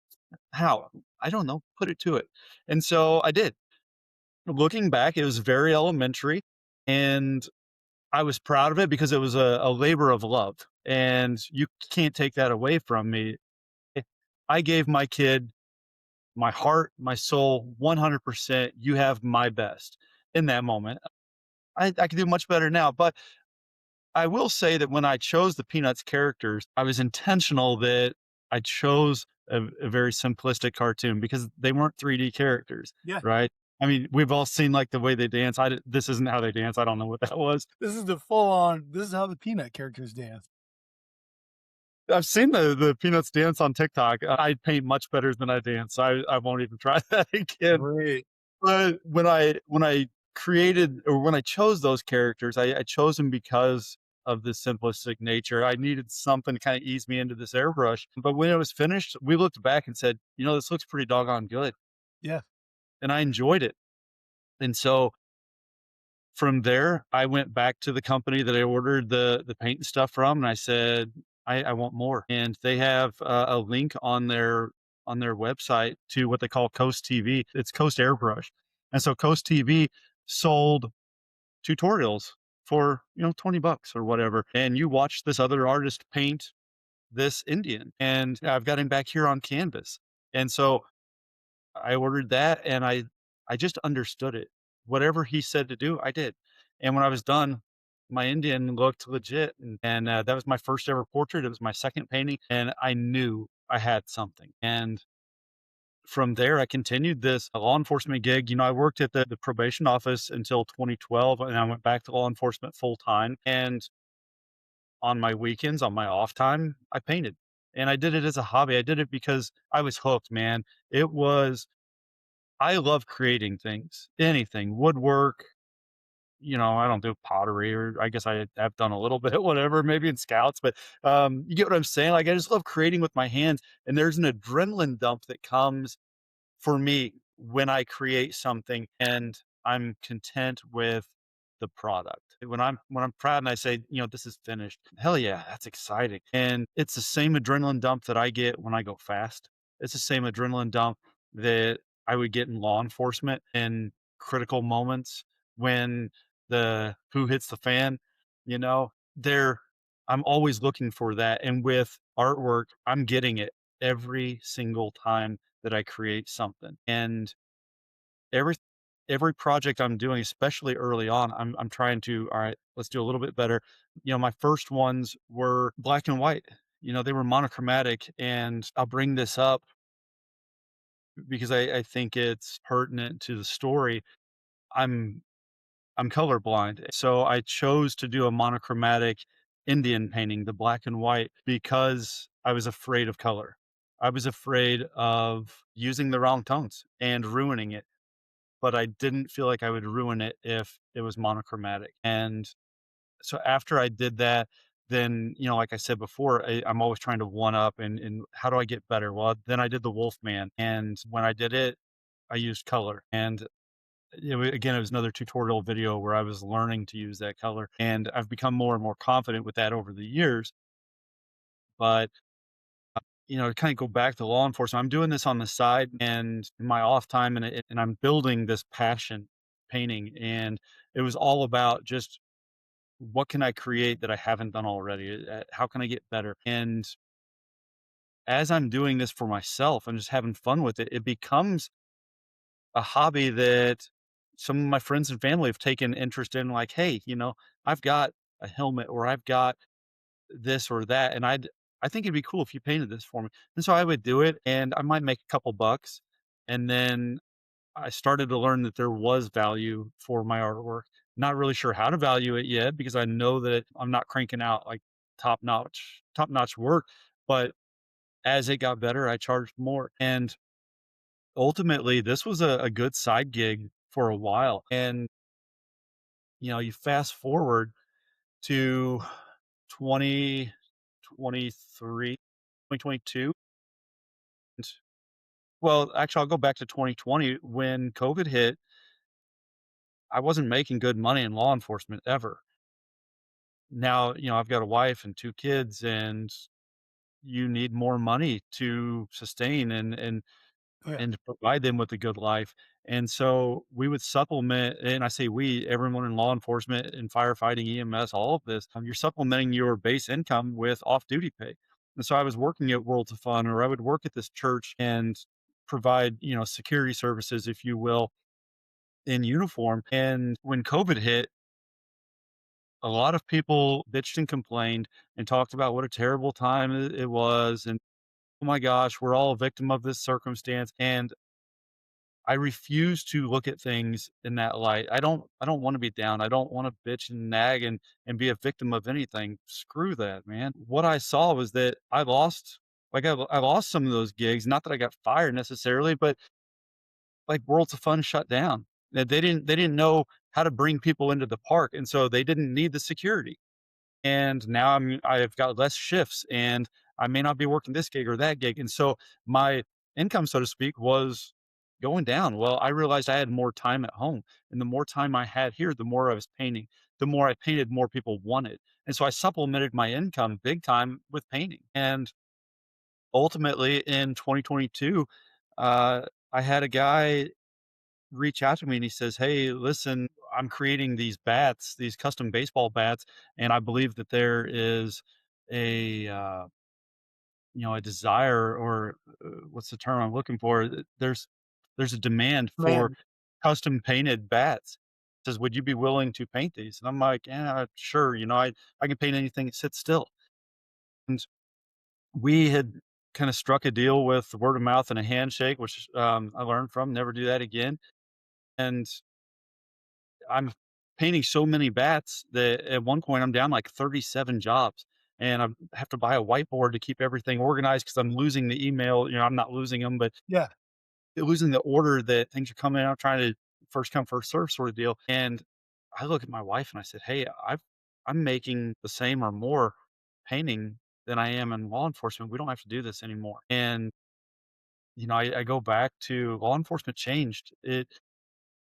How? I don't know. Put it to it. And so I did. Looking back, it was very elementary, and I was proud of it because it was a labor of love, and you can't take that away from me. Eh, I gave my kid my heart, my soul, 100%. You have my best in that moment. I can do much better now, but I will say that when I chose the Peanuts characters, I was intentional that I chose a very simplistic cartoon because they weren't 3D characters, Yeah. right? I mean, we've all seen like the way they dance. This isn't how they dance. I don't know what that was. This is the full on. This is how the peanut characters dance. I've seen the Peanuts dance on TikTok. I paint much better than I dance. I won't even try that again. Great. But when I created or when I chose those characters, I chose them because of the simplistic nature. I needed something to kind of ease me into this airbrush. But when it was finished, we looked back and said, you know, this looks pretty doggone good. Yeah. And I enjoyed it. And so from there, I went back to the company that I ordered the paint and stuff from, and I said, I want more. And they have a link on their website to what they call Coast TV. It's Coast Airbrush, and so Coast TV sold tutorials for $20 or whatever, and you watch this other artist paint this Indian, and I've got him back here on canvas, and so I ordered that and I just understood it. Whatever he said to do, I did. And when I was done, my Indian looked legit. And that was my first ever portrait. It was my second painting. And I knew I had something. And from there, I continued this law enforcement gig. You know, I worked at the probation office until 2012, and I went back to law enforcement full time. And on my weekends, on my off time, I painted. And I did it as a hobby. I did it because I was hooked, man. It was I love creating things, anything, woodwork. I don't do pottery, or I guess I have done a little bit, whatever, maybe in scouts, but you get what I'm saying? Like, I just love creating with my hands. And there's an adrenaline dump that comes for me when I create something and I'm content with the product. When I'm proud and I say, this is finished. Hell yeah, that's exciting. And it's the same adrenaline dump that I get when I go fast. It's the same adrenaline dump that I would get in law enforcement in critical moments when the who hits the fan, you know, there I'm always looking for that. And with artwork, I'm getting it every single time that I create something. And every every project I'm doing, especially early on, I'm trying to, all right, let's do a little bit better. My first ones were black and white. They were monochromatic, and I'll bring this up because I think it's pertinent to the story. I'm I'm colorblind, so I chose to do a monochromatic Indian painting, the black and white, because I was afraid of color. I was afraid of using the wrong tones and ruining it, but I didn't feel like I would ruin it if it was monochromatic. And so after I did that, then, like I said before, I'm always trying to one up and how do I get better? Well, then I did the Wolfman. And when I did it, I used color. And again, it was another tutorial video where I was learning to use that color. And I've become more and more confident with that over the years. But to kind of go back to law enforcement, I'm doing this on the side and in my off time, and I'm building this passion painting. And it was all about just what can I create that I haven't done already? How can I get better? And as I'm doing this for myself and just having fun with it, it becomes a hobby that some of my friends and family have taken interest in. Like, hey, I've got a helmet or I've got this or that, and I think it'd be cool if you painted this for me. And so I would do it, and I might make a couple bucks, and then I started to learn that there was value for my artwork. Not really sure how to value it yet because I know that I'm not cranking out like top notch work. But as it got better, I charged more. And ultimately, this was a good side gig for a while. And, you fast forward to 2023, 2022. And, well, actually, I'll go back to 2020 when COVID hit. I wasn't making good money in law enforcement ever. Now, I've got a wife and 2 kids, and you need more money to sustain Oh, yeah. and to provide them with a good life. And so we would supplement, and I say we, everyone in law enforcement and firefighting, EMS, all of this, you're supplementing your base income with off-duty pay. And so I was working at Worlds of Fun, or I would work at this church and provide, security services, if you will, in uniform. And when COVID hit, a lot of people bitched and complained and talked about what a terrible time it was, and oh my gosh, we're all a victim of this circumstance. And I refuse to look at things in that light. I don't want to be down. I don't want to bitch and nag and be a victim of anything. Screw that, man. What I saw was that I lost some of those gigs. Not that I got fired necessarily, but like Worlds of Fun shut down. That they didn't know how to bring people into the park, and so they didn't need the security. And now I've got less shifts, and I may not be working this gig or that gig. And so my income, so to speak, was going down. Well, I realized I had more time at home, and the more time I had here, the more I was painting. The more I painted, more people wanted. And so I supplemented my income big time with painting. And ultimately in 2022, uh, I had a guy reach out to me and he says, "Hey, listen, I'm creating these bats, these custom baseball bats, and I believe that there is a a desire, or what's the term I'm looking for? There's a demand for Man, custom painted bats." Says, "Would you be willing to paint these?" And I'm like, "Yeah, sure. I can paint anything that sits still." And we had kind of struck a deal with word of mouth and a handshake, which I learned from. Never do that again. And I'm painting so many bats that at one point I'm down like 37 jobs, and I have to buy a whiteboard to keep everything organized because I'm losing the email. I'm not losing them, but yeah. losing the order that things are coming out, trying to first come, first serve sort of deal. And I look at my wife and I said, "Hey, I'm making the same or more painting than I am in law enforcement. We don't have to do this anymore." And, I go back to law enforcement changed.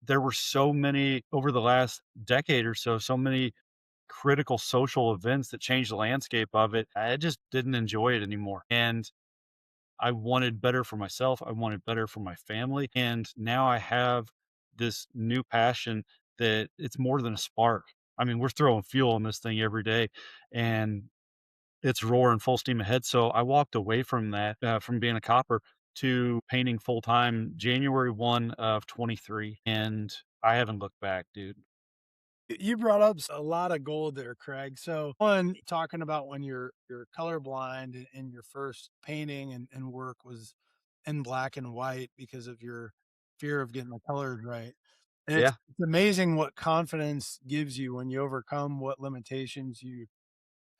There were so many over the last decade or so, so many critical social events that changed the landscape of it. I just didn't enjoy it anymore. And I wanted better for myself. I wanted better for my family. And now I have this new passion that it's more than a spark. I mean, we're throwing fuel on this thing every day, and it's roaring full steam ahead. So I walked away from that, from being a copper to painting full time January 1 of 23. And I haven't looked back, dude. You brought up a lot of gold there, Craig. So, one, talking about when you're colorblind and your first painting and work was in black and white because of your fear of getting the colors right. And it's Yeah. it's amazing what confidence gives you when you overcome what limitations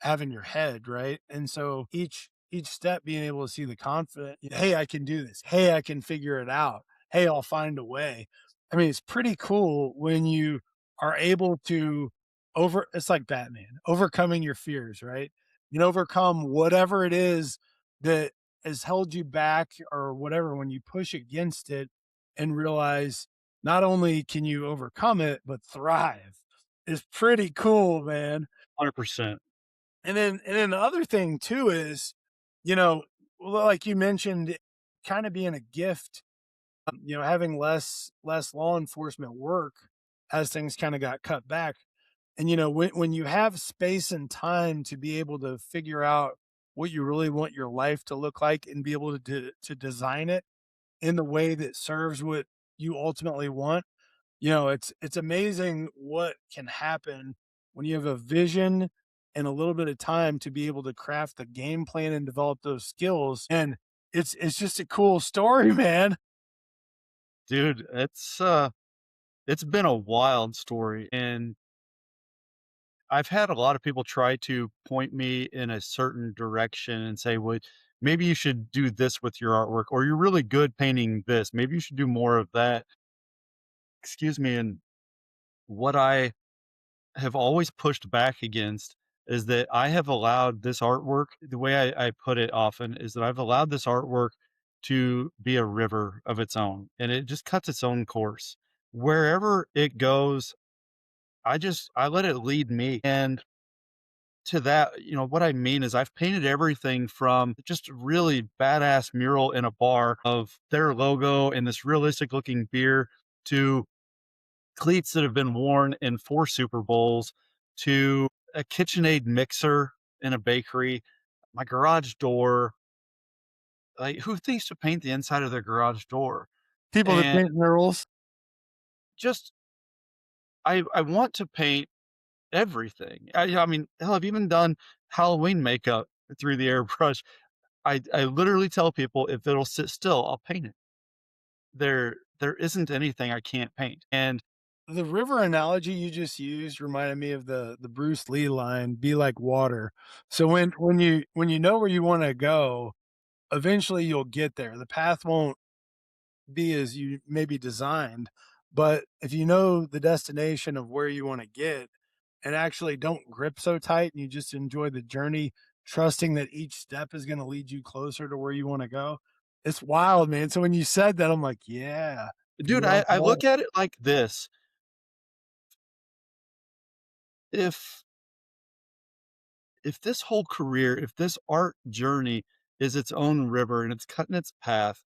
have in your head, right? And so each step being able to see the confident, hey, I can do this. Hey, I can figure it out. Hey, I'll find a way. I mean, it's pretty cool when you are able to it's like Batman, overcoming your fears, right? You can overcome whatever it is that has held you back or whatever when you push against it and realize not only can you overcome it, but thrive. It's pretty cool, man. 100%. And then the other thing too is, you know, like you mentioned, kind of being a gift, having less law enforcement work as things kind of got cut back. And when you have space and time to be able to figure out what you really want your life to look like and be able to design it in the way that serves what you ultimately want, it's amazing what can happen when you have a vision and a little bit of time to be able to craft the game plan and develop those skills. And it's just a cool story, man. Dude, it's been a wild story, and I've had a lot of people try to point me in a certain direction and say, "Well, maybe you should do this with your artwork, or you're really good painting this. Maybe you should do more of that." Excuse me. And what I have always pushed back against is that I have allowed this artwork, the way I put it often is that I've allowed this artwork to be a river of its own, and it just cuts its own course. Wherever it goes, I let it lead me. And to that, what I mean is I've painted everything from just a really badass mural in a bar of their logo and this realistic looking beer to cleats that have been worn in 4 Super Bowls to a KitchenAid mixer in a bakery, my garage door. Like, who thinks to paint the inside of their garage door? People that And paint murals. just I want to paint everything. I mean, hell, I've even done Halloween makeup through the airbrush. I literally tell people if it'll sit still, I'll paint it. There isn't anything I can't paint. And The river analogy you just used reminded me of the Bruce Lee line, "Be like water." So when you know where you want to go, eventually you'll get there. The path won't be as you maybe designed. But if you know the destination of where you want to get and actually don't grip so tight and you just enjoy the journey, trusting that each step is going to lead you closer to where you want to go, it's wild, man. So when you said that, I'm like, yeah, dude, you're on I point. look at it like this. If if this whole career, if this art journey is its own river and it's cutting its path,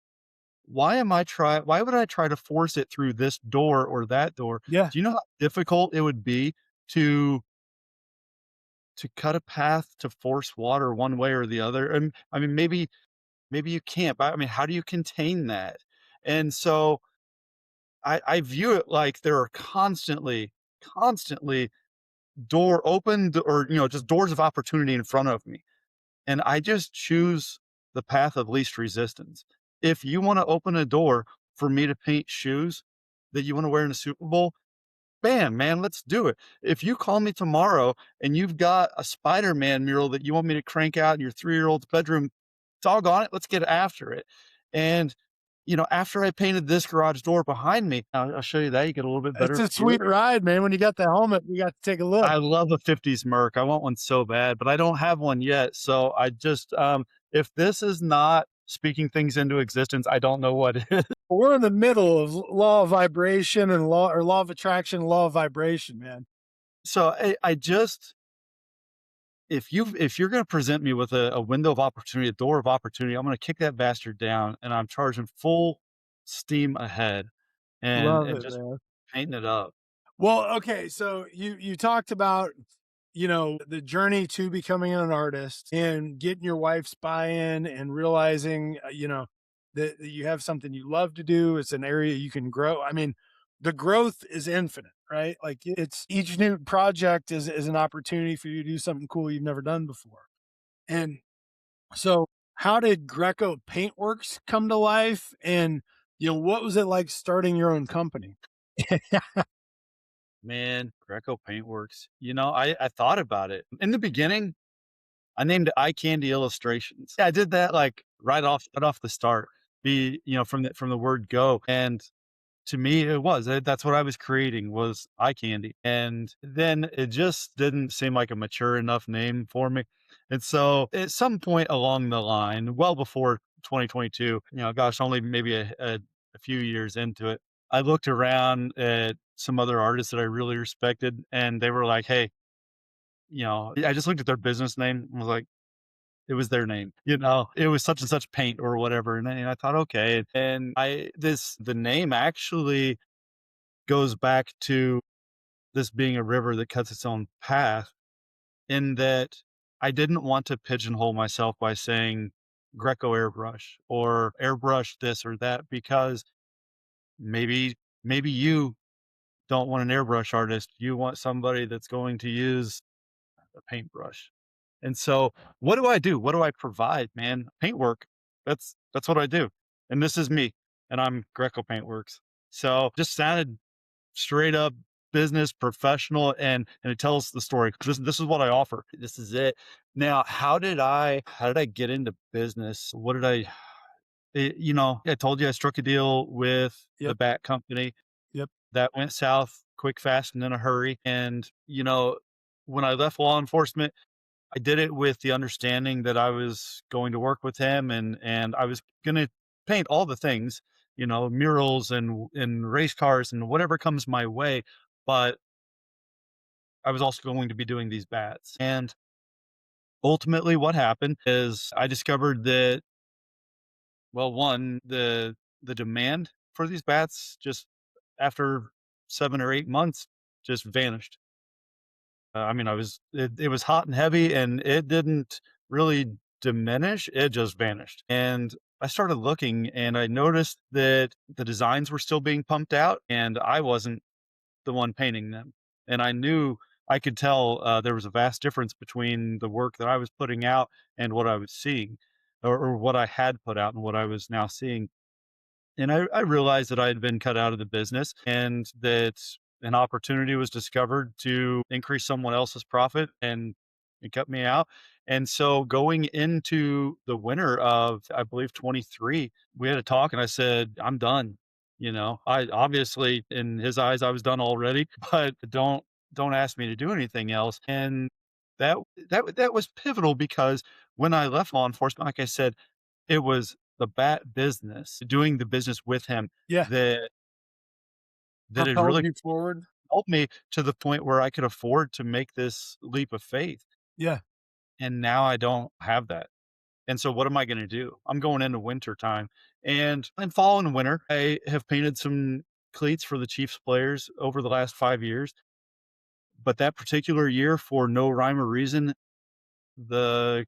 why would I try to force it through this door or that door? Yeah. Do you know how difficult it would be to cut a path to force water one way or the other? And I mean, maybe you can't, but I mean, how do you contain that? And so I view it like there are constantly door opened or just doors of opportunity in front of me. And I just choose the path of least resistance. If you want to open a door for me to paint shoes that you want to wear in a Super Bowl, bam, man, let's do it. If you call me tomorrow and you've got a Spider-Man mural that you want me to crank out in your 3-year-old's bedroom, doggone it, let's get after it. And after I painted this garage door behind me, I'll show you that. You get a little bit It's better a view. sweet ride, man. When you got the helmet, we got to take a look. I love a '50s Merc. I want one so bad, but I don't have one yet. So I just, if this is not speaking things into existence, I don't know what is. We're in the middle of law of vibration and law of attraction, law of vibration, man. So I just, if you're going to present me with a window of opportunity, a door of opportunity, I'm going to kick that bastard down, and I'm charging full steam ahead, and Love and it, just man. painting it up. Well, okay, so you talked about, the journey to becoming an artist and getting your wife's buy-in and realizing, that you have something you love to do. It's an area you can grow. I mean, the growth is infinite, right? Like it's each new project is an opportunity for you to do something cool you've never done before. And so how did Greco Paintworks come to life? And what was it like starting your own company? Man, Greco Paintworks. I thought about it in the beginning. I named it Eye Candy Illustrations. Yeah, I did that like right off the start. From the word go. And to me, it was that's what I was creating was eye candy. And then it just didn't seem like a mature enough name for me. And so at some point along the line, well before 2022, gosh, only maybe a few years into it, I looked around at some other artists that I really respected, and they were like, hey, I just looked at their business name and was like, it was their name, it was such and such paint or whatever. And I thought, okay. And the name actually goes back to this being a river that cuts its own path, in that I didn't want to pigeonhole myself by saying Greco airbrush or airbrush this or that, because maybe you don't want an airbrush artist. You want somebody that's going to use a paintbrush. And so what do I do? What do I provide, man? Paintwork. That's what I do. And this is me. And I'm Greco Paintworks. So just sounded straight up business professional, and it tells the story. This is what I offer. This is it. Now, how did I get into business? What did I told you I struck a deal with the Yep. bat company Yep. that went south quick, fast, and in a hurry. And when I left law enforcement, I did it with the understanding that I was going to work with him, and I was going to paint all the things, murals and race cars and whatever comes my way. But I was also going to be doing these bats. And ultimately what happened is I discovered that, well, one, the demand for these bats just after 7 or 8 months just vanished. I mean, it was hot and heavy, and it didn't really diminish, it just vanished. And I started looking, and I noticed that the designs were still being pumped out, and I wasn't the one painting them. And I could tell, there was a vast difference between the work that I was putting out and what I was seeing, or what I had put out and what I was now seeing. And I realized that I had been cut out of the business, and that an opportunity was discovered to increase someone else's profit, and it cut me out. And so going into the winter of, I believe, 23, we had a talk, and I said, I'm done. I obviously, in his eyes, I was done already, but don't ask me to do anything else. And that that was pivotal, because when I left law enforcement, like I said, it was the bat business, doing the business with him, Yeah. that had Propelled really you forward. helped me to the point where I could afford to make this leap of faith. Yeah. And now I don't have that. And so what am I gonna do? I'm going into winter time, and in fall and winter, I have painted some cleats for the Chiefs players over the last 5 years. But that particular year, for no rhyme or reason, the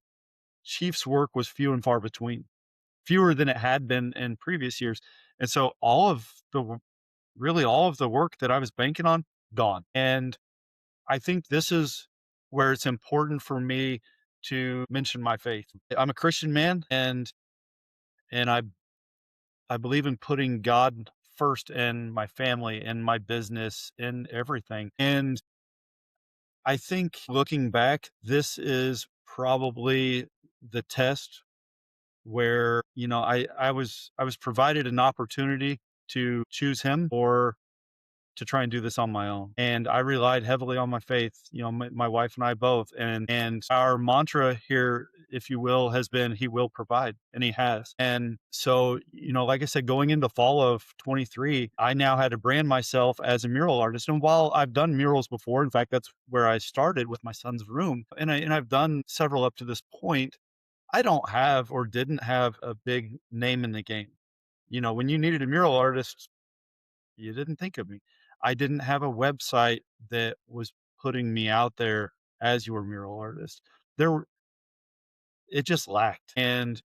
Chiefs work was few and far between, fewer than it had been in previous years. And so really all of the work that I was banking on, gone. And I think this is where it's important for me to mention my faith. I'm a Christian man, and I believe in putting God first, in my family, in my business, in everything. And I think looking back, this is probably the test where, I was provided an opportunity to choose him, or to try and do this on my own. And I relied heavily on my faith, my wife and I both. And our mantra here, if you will, has been, he will provide, and he has. And so, like I said, going into fall of 23, I now had to brand myself as a mural artist. And while I've done murals before, in fact, that's where I started with my son's room, and I've done several up to this point, I don't have, or didn't have, a big name in the game. When you needed a mural artist, you didn't think of me. I didn't have a website that was putting me out there as your mural artist. There were It just lacked. And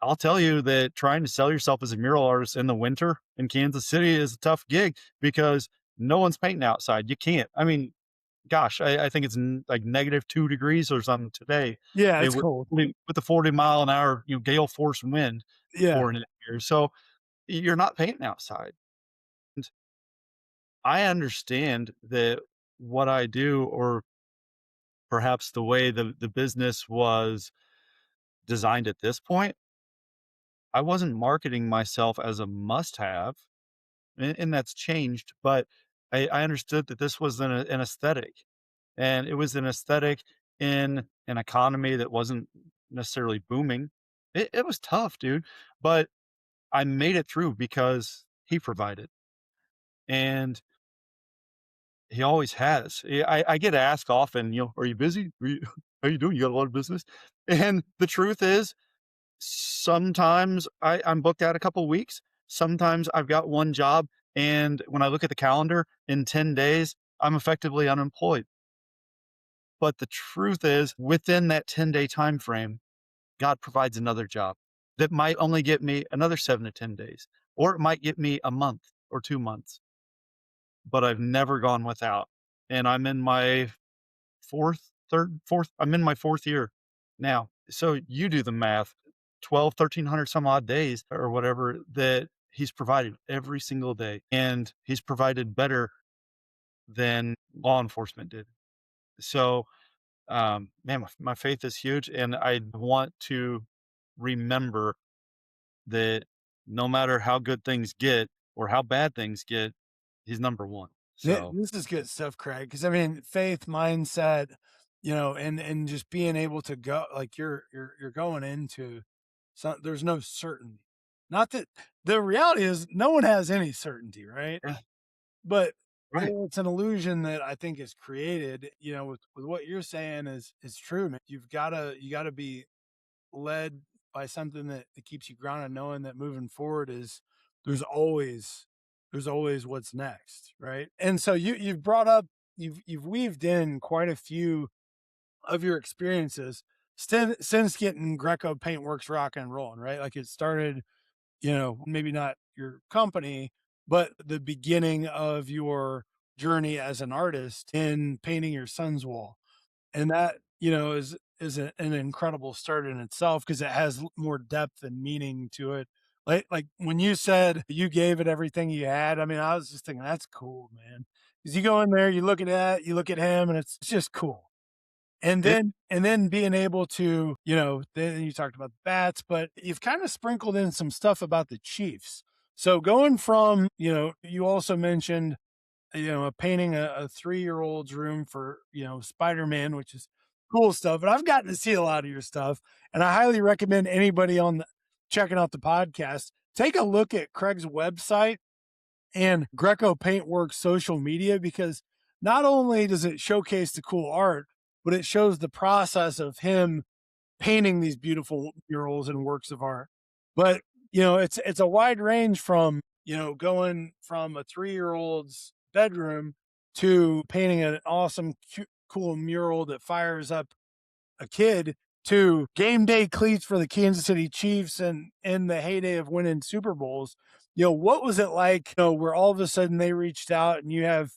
I'll tell you that trying to sell yourself as a mural artist in the winter in Kansas City is a tough gig, because no one's painting outside. You can't. I mean, gosh, I think it's like -2 degrees or something today. Yeah. It It's with cold. with the 40-mile-an-hour, gale force wind Yeah. pouring in here. So you're not painting outside. I understand that what I do, or perhaps the way the business was designed at this point, I wasn't marketing myself as a must have, and that's changed, but I understood that this was an aesthetic, and it was an aesthetic in an economy that wasn't necessarily booming. It was tough, dude, but I made it through because he provided, and he always has. I get asked often, "Are you busy? How you doing? You got a lot of business?" And the truth is, sometimes I'm booked out a couple weeks. Sometimes I've got one job, and when I look at the calendar, in 10 days, I'm effectively unemployed. But the truth is, within that 10-day time frame, God provides another job that might only get me another 7 to 10 days, or it might get me a month or 2 months, but I've never gone without. And I'm in my 4th, I'm in my 4th year now. So you do the math, 12, 1,300 some odd days or whatever that he's provided every single day. And he's provided better than law enforcement did. So, man, my faith is huge. And I want to remember that no matter how good things get or how bad things get, he's number one. So, This is good stuff, Craig. Because I mean, faith, mindset, and just being able to go like you're going into some. There's no certainty. Not that the reality is, no one has any certainty, right? yeah, But right. it's an illusion that I think is created. With what you're saying is true, man. You gotta be led by something that keeps you grounded, knowing that moving forward is there's always there's always what's next, right? And so you've brought up you've weaved in quite a few of your experiences since getting Greco Paintworks rock and rolling, right? Like it started, maybe not your company, but the beginning of your journey as an artist in painting your son's wall, and that an incredible start in itself because it has more depth and meaning to it. Like when you said you gave it everything you had, I mean, I was just thinking that's cool, man. Because you go in there, you look at that, you look at him, and it's just cool. And It, then being able to, then you talked about the bats, but you've kind of sprinkled in some stuff about the Chiefs. So going from, you also mentioned painting a 3-year-old's room for, Spider-Man, which is cool stuff. And I've gotten to see a lot of your stuff, and I highly recommend anybody checking out the podcast, take a look at Craig's website and Greco Paintworks social media, because not only does it showcase the cool art, but it shows the process of him painting these beautiful murals and works of art. But it's a wide range from going from a 3-year-old's bedroom to painting an awesome, cute, cool mural that fires up a kid to game day cleats for the Kansas City Chiefs and in the heyday of winning Super Bowls. What was it like, where all of a sudden they reached out and you have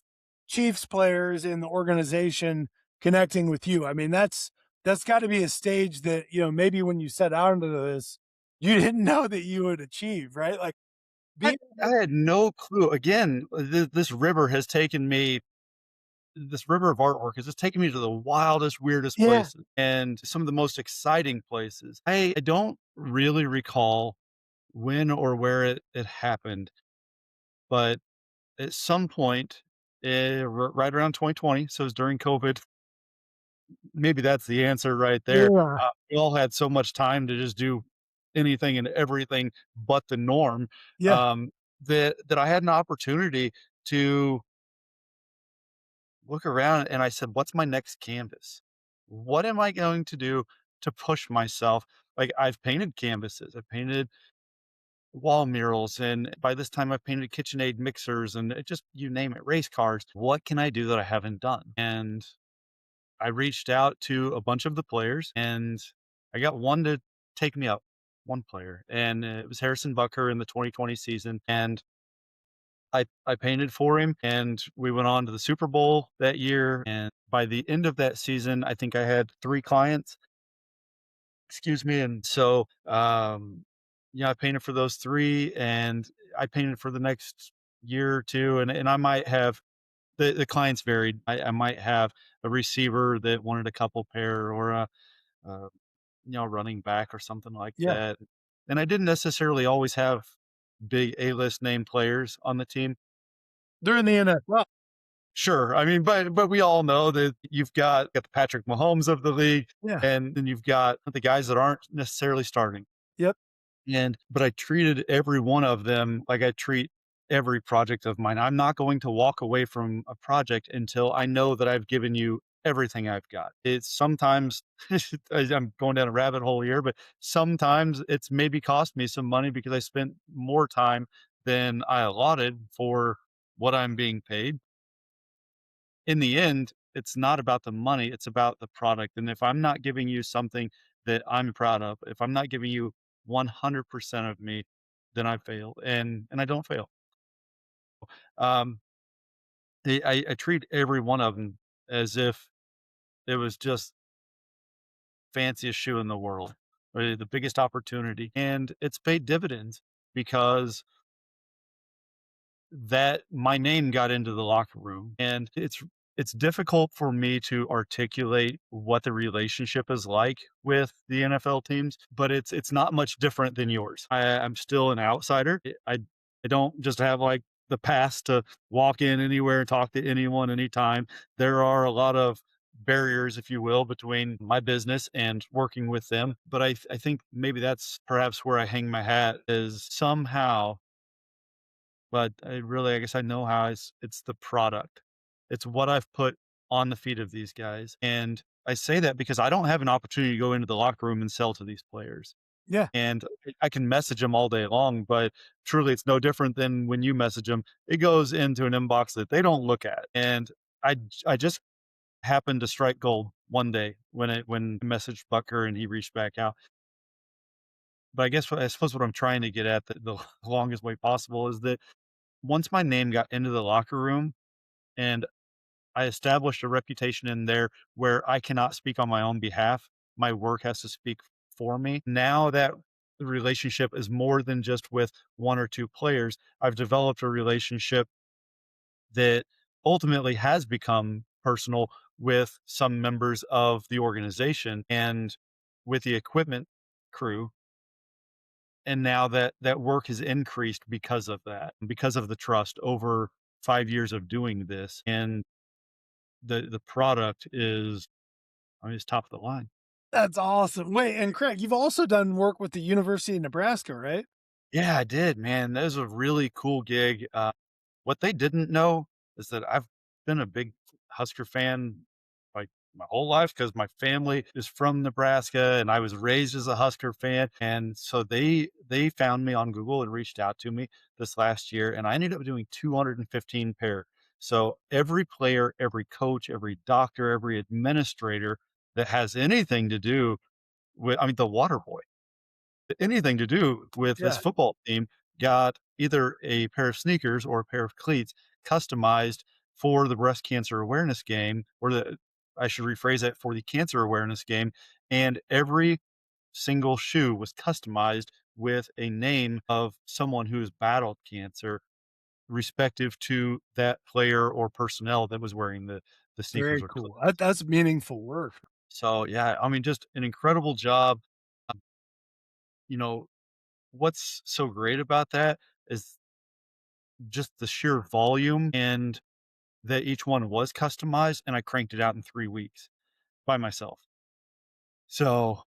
Chiefs players in the organization connecting with you? I mean, that's got to be a stage that, maybe when you set out into this, you didn't know that you would achieve, right? Like I, being I had no clue. Again, this river has taken me, this river of artwork has just taken me to the wildest, weirdest yeah, places and some of the most exciting places. I don't really recall when or where it happened, but at some point, right around 2020, so it was during COVID, maybe that's the answer right there. yeah, We all had so much time to just do anything and everything but the norm, yeah. um, that I had an opportunity to look around and I said, "What's my next canvas? What am I going to do to push myself?" Like, I've painted canvases, I've painted wall murals, and by this time I've painted KitchenAid mixers and just you name it, race cars. What can I do that I haven't done? And I reached out to a bunch of the players and I got one to take me up, one player, and it was Harrison Bucker in the 2020 season. And I painted for him and we went on to the Super Bowl that year. And by the end of that season, I think I had 3 clients, excuse me. And so, yeah, I painted for those 3 and I painted for the next year or 2. And I might have The clients varied. I might have a receiver that wanted a couple pair or a running back or something like Yeah. that. And I didn't necessarily always have big A-list name players on the team. During the NFL. Sure. I mean, but we all know that you've got the Patrick Mahomes of the league, Yeah. and then you've got the guys that aren't necessarily starting. Yep. But I treated every one of them like I treat every project of mine. I'm not going to walk away from a project until I know that I've given you everything I've got. It's sometimes I'm going down a rabbit hole here, but sometimes it's maybe cost me some money because I spent more time than I allotted for what I'm being paid. In the end, it's not about the money, it's about the product. And if I'm not giving you something that I'm proud of, if I'm not giving you 100% of me, then I failed, and I don't fail. Um, I treat every one of them as if it was just fanciest shoe in the world, or the biggest opportunity, and it's paid dividends because that my name got into the locker room, and it's difficult for me to articulate what the relationship is like with the NFL teams, but it's not much different than yours. I'm still an outsider. I don't just have like the pass to walk in anywhere and talk to anyone anytime. There are a lot of barriers, if you will, between my business and working with them. But I think maybe that's perhaps where I hang my hat is somehow, but I guess I know how it's the product. It's what I've put on the feet of these guys, and I say that because I don't have an opportunity to go into the locker room and sell to these players, Yeah. and I can message them all day long, but truly, it's no different than when you message them. It goes into an inbox that they don't look at, and I just happened to strike gold one day when I messaged Bucker and he reached back out. But I suppose what I'm trying to get at the longest way possible is that once my name got into the locker room and I established a reputation in there where I cannot speak on my own behalf, my work has to speak for me. Now that the relationship is more than just with one or two players, I've developed a relationship that ultimately has become personal with some members of the organization and with the equipment crew. And now that work has increased because of that, because of the trust over 5 years of doing this, and the product is, I mean, it's top of the line. That's awesome. Wait, and Craig, you've also done work with the University of Nebraska, right? Yeah, I did, man. That was a really cool gig. What they didn't know is that I've been a big Husker fan, like, my whole life because my family is from Nebraska, and I was raised as a Husker fan, and so they found me on Google and reached out to me this last year, and I ended up doing 215 pair. So every player, every coach, every doctor, every administrator that has anything to do with, I mean, the water boy, anything to do with this Yeah. football team got either a pair of sneakers or a pair of cleats customized for the breast cancer awareness game, or the I should rephrase that, for the cancer awareness game. And every single shoe was customized with a name of someone who has battled cancer, respective to that player or personnel that was wearing the sneakers Very or cool. cleats. That's meaningful work. So yeah, I mean, just an incredible job. Um, you know, what's so great about that is just the sheer volume, and that each one was customized, and I cranked it out in 3 weeks by myself. So,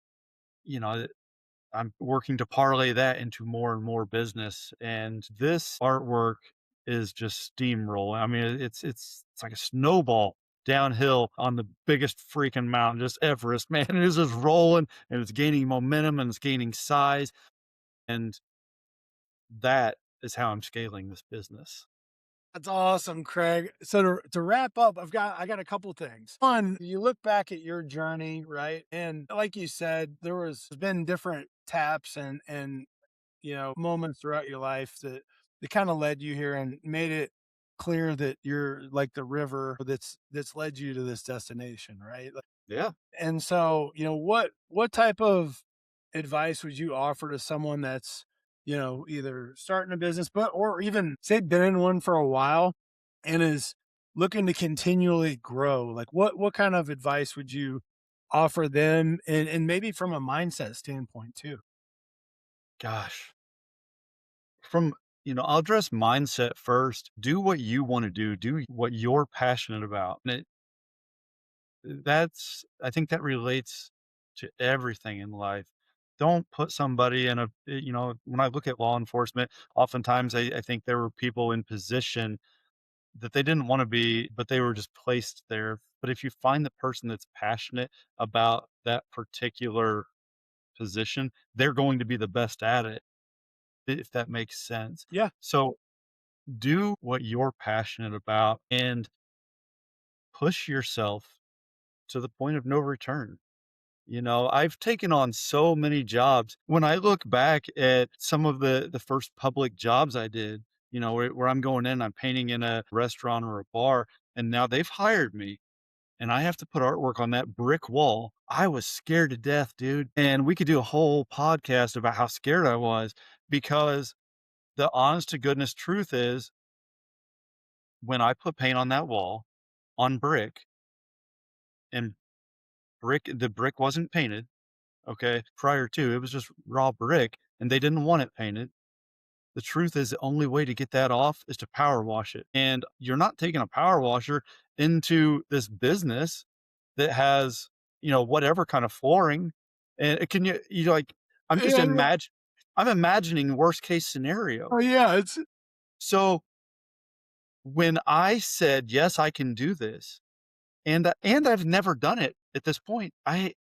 you know, I'm working to parlay that into more and more business, and this artwork is just steamrolling. I mean, it's like a snowball downhill on the biggest freaking mountain, just Everest, man. It is just rolling, and it's gaining momentum, and it's gaining size, and that is how I'm scaling this business. That's awesome, Craig. So to wrap up, I got a couple things. One, you look back at your journey, right? And like you said, there's been different taps and moments throughout your life that kind of led you here and made it clear that you're like the river that's led you to this destination, right? Yeah. And so, what type of advice would you offer to someone that's, either starting a business, but or even say been in one for a while and is looking to continually grow, like what kind of advice would you offer them and maybe from a mindset standpoint too? Gosh, from I'll address mindset first. Do what you want to do. Do what you're passionate about. And I think that relates to everything in life. Don't put somebody in when I look at law enforcement, oftentimes I think there were people in position that they didn't want to be, but they were just placed there. But if you find the person that's passionate about that particular position, they're going to be the best at it, if that makes sense. Yeah. So do what you're passionate about and push yourself to the point of no return. I've taken on so many jobs. When I look back at some of the first public jobs I did, where I'm going in, I'm painting in a restaurant or a bar, and now they've hired me and I have to put artwork on that brick wall. I was scared to death, dude. And we could do a whole podcast about how scared I was because the honest to goodness truth is when I put paint on that wall on brick and the brick wasn't painted. Okay, prior to, it was just raw brick, and they didn't want it painted. The truth is the only way to get that off is to power wash it, and you're not taking a power washer into this business that has, whatever kind of flooring, and can you like, I'm just Yeah, yeah. imagine I'm imagining worst case scenario. Oh yeah, it's So, when I said, "Yes, I can do this," and I've never done it at this point. I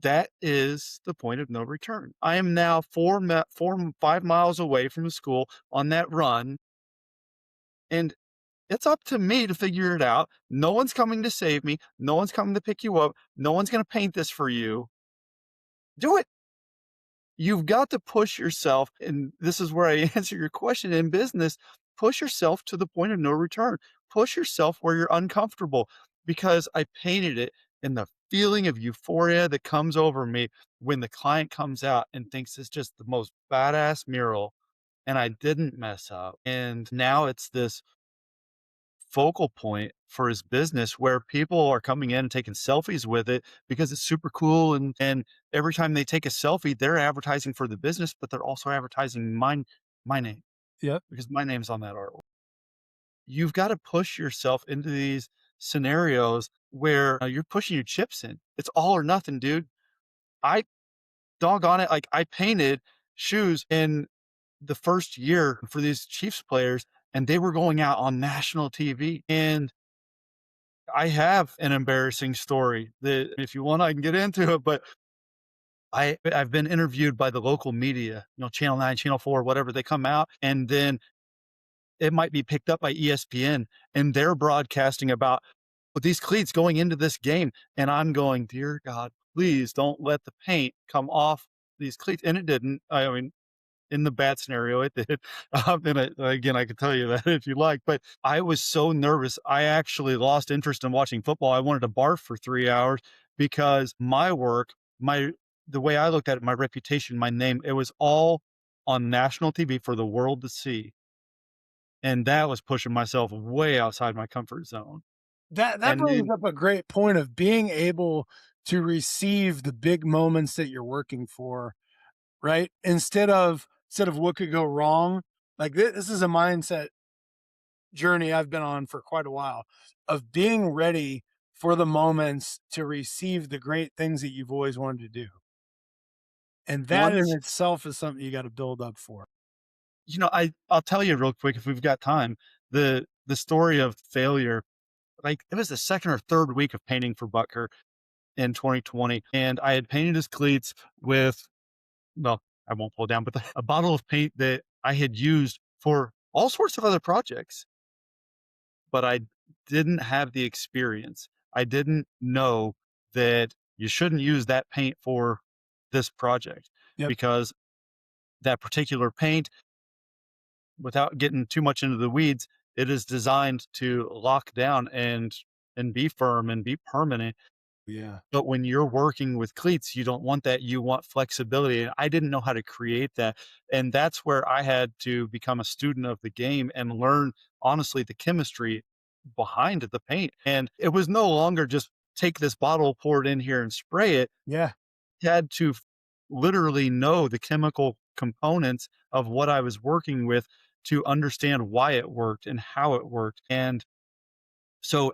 that is the point of no return. I am now 5 miles away from the school on that run, and it's up to me to figure it out. No one's coming to save me. No one's coming to pick you up. No one's gonna paint this for you. Do it. You've got to push yourself, and this is where I answer your question in business. Push yourself to the point of no return. Push yourself where you're uncomfortable because I painted it and the feeling of euphoria that comes over me when the client comes out and thinks it's just the most badass mural and I didn't mess up. And now it's this focal point for his business where people are coming in and taking selfies with it because it's super cool and every time they take a selfie they're advertising for the business but they're also advertising my name yep. because my name's on that artwork. You've got to push yourself into these scenarios where you're pushing your chips in. It's all or nothing, dude. I doggone it, like I painted shoes in the first year for these Chiefs players and they were going out on national TV, and I have an embarrassing story that if you want, I can get into it, but I've been interviewed by the local media, Channel 9, Channel 4, whatever. They come out and then it might be picked up by ESPN and they're broadcasting about these cleats going into this game. And I'm going, dear God, please don't let the paint come off these cleats. And it didn't. I mean, in the bad scenario, it did. And again, I could tell you that if you like, but I was so nervous. I actually lost interest in watching football. I wanted to barf for 3 hours because my work, the way I looked at it, my reputation, my name, it was all on national TV for the world to see. And that was pushing myself way outside my comfort zone. That And brings then up a great point of being able to receive the big moments that you're working for, right? Instead of what could go wrong. Like this is a mindset journey I've been on for quite a while of being ready for the moments to receive the great things that you've always wanted to do. And that in once, itself is something you got to build up for. I'll tell you real quick if we've got time, the story of failure. Like, it was the 2nd or 3rd week of painting for Butker in 2020, and I had painted his cleats with, well, I won't pull it down, but a bottle of paint that I had used for all sorts of other projects, but I didn't have the experience. I didn't know that you shouldn't use that paint for this project Yep. because that particular paint, without getting too much into the weeds, it is designed to lock down and be firm and be permanent. Yeah. But when you're working with cleats, you don't want that. You want flexibility. And I didn't know how to create that. And that's where I had to become a student of the game and learn, honestly, the chemistry behind the paint. And it was no longer just take this bottle, pour it in here and spray it. Yeah. Had to literally know the chemical components of what I was working with to understand why it worked and how it worked. And so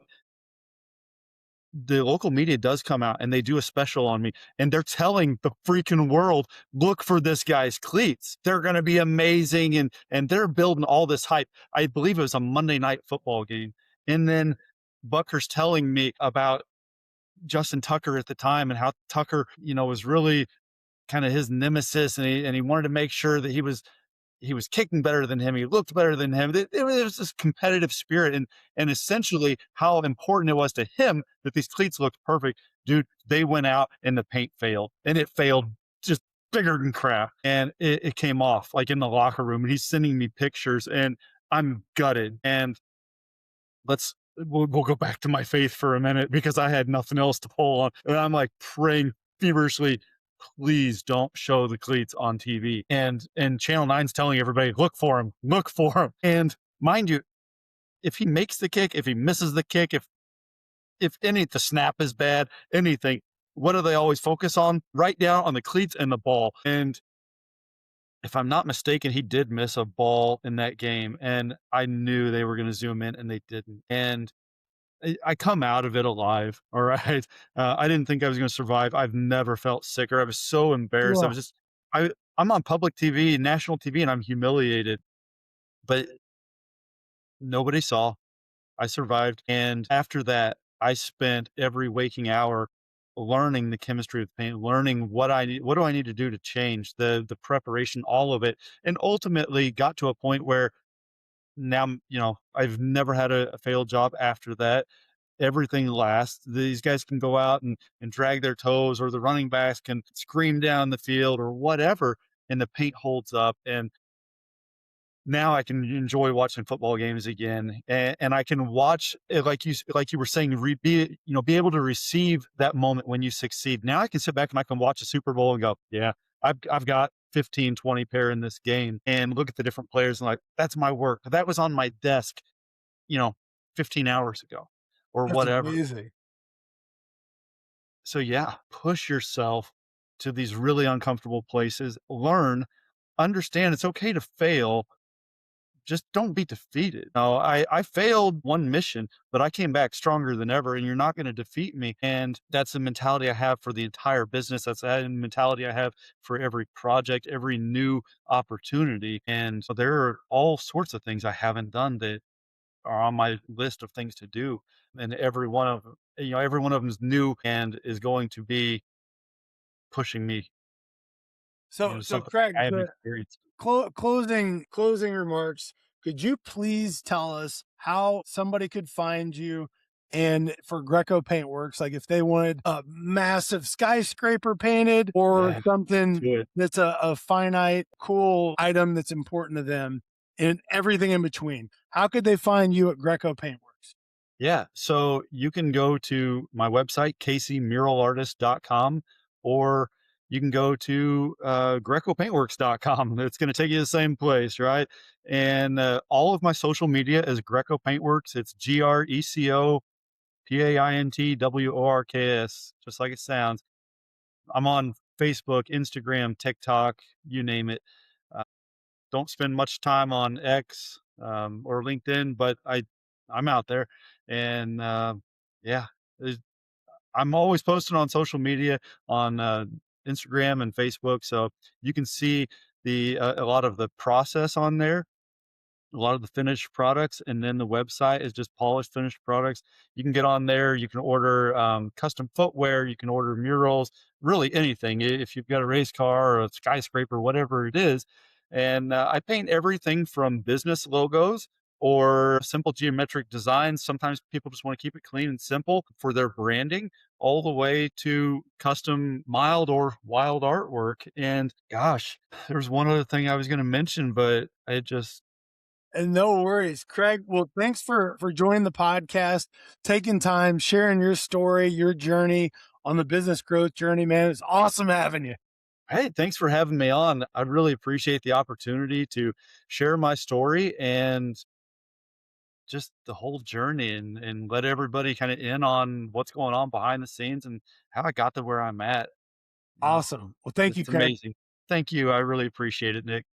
the local media does come out and they do a special on me, and they're telling the freaking world, look for this guy's cleats. They're going to be amazing. And they're building all this hype. I believe it was a Monday night football game. And then Bucker's telling me about Justin Tucker at the time and how Tucker, was really kind of his nemesis, and he wanted to make sure that he was kicking better than him. He looked better than him. It was this competitive spirit, and essentially how important it was to him that these cleats looked perfect. Dude, they went out and the paint failed, and it failed just bigger than crap. And it came off like in the locker room. And he's sending me pictures, and I'm gutted. And we'll go back to my faith for a minute because I had nothing else to pull on, and I'm like praying feverishly, please don't show the cleats on TV. And Channel 9's telling everybody, look for him, look for him. And mind you, if he makes the kick, if he misses the kick, if the snap is bad, anything, what do they always focus on? Right down on the cleats and the ball. And if I'm not mistaken, he did miss a ball in that game, and I knew they were going to zoom in, and they didn't. And I come out of it alive. All right. I didn't think I was going to survive. I've never felt sicker. I was so embarrassed. Yeah. I'm on public TV, national TV, and I'm humiliated, but nobody saw. I survived. And after that, I spent every waking hour learning the chemistry of paint, learning what do I need to do to change the preparation, all of it. And ultimately got to a point where now, I've never had a failed job after that. Everything lasts. These guys can go out and drag their toes, or the running backs can scream down the field or whatever, and the paint holds up. And now I can enjoy watching football games again, and I can watch it like you were saying, be able to receive that moment when you succeed. Now I can sit back and I can watch a Super Bowl and go, yeah, I've got 15, 20 pair in this game, and look at the different players and like, that's my work. That was on my desk, you know, 15 hours ago or That's whatever. amazing. So yeah, push yourself to these really uncomfortable places, learn, understand it's okay to fail, just don't be defeated. No, I failed one mission, but I came back stronger than ever, and you're not going to defeat me. And that's the mentality I have for the entire business. That's the mentality I have for every project, every new opportunity. And so there are all sorts of things I haven't done that are on my list of things to do. And every one of them is new and is going to be pushing me, So something Craig, I haven't the experienced. closing remarks. Could you please tell us how somebody could find you and for Greco Paintworks, like if they wanted a massive skyscraper painted or Yeah, something do it. that's a finite, cool item that's important to them and everything in between. How could they find you at Greco Paintworks? Yeah. So you can go to my website, caseymuralartist.com, or you can go to grecopaintworks.com. It's going to take you to the same place, right? And all of my social media is Greco Paintworks. It's GRECOPAINTWORKS, just like it sounds. I'm on Facebook, Instagram, TikTok, you name it. Uh, don't spend much time on X or LinkedIn, but I'm out there, and yeah, there's- I'm always posting on social media on Instagram and Facebook, so you can see a lot of the process on there, a lot of the finished products, and then the website is just polished finished products. You can get on there, you can order custom footwear, you can order murals, really anything. If you've got a race car or a skyscraper, whatever it is. And I paint everything from business logos or simple geometric designs. Sometimes people just want to keep it clean and simple for their branding, all the way to custom mild or wild artwork. And gosh, there's one other thing I was going to mention, but I just And no worries, Craig. Well, thanks for joining the podcast, taking time, sharing your story, your journey on the business growth journey, man. It's awesome having you. Hey, thanks for having me on. I really appreciate the opportunity to share my story. And just the whole journey and let everybody kind of in on what's going on behind the scenes and how I got to where I'm at. You know, Awesome. Well, thank you, it's Craig. amazing. Thank you. I really appreciate it, Nick.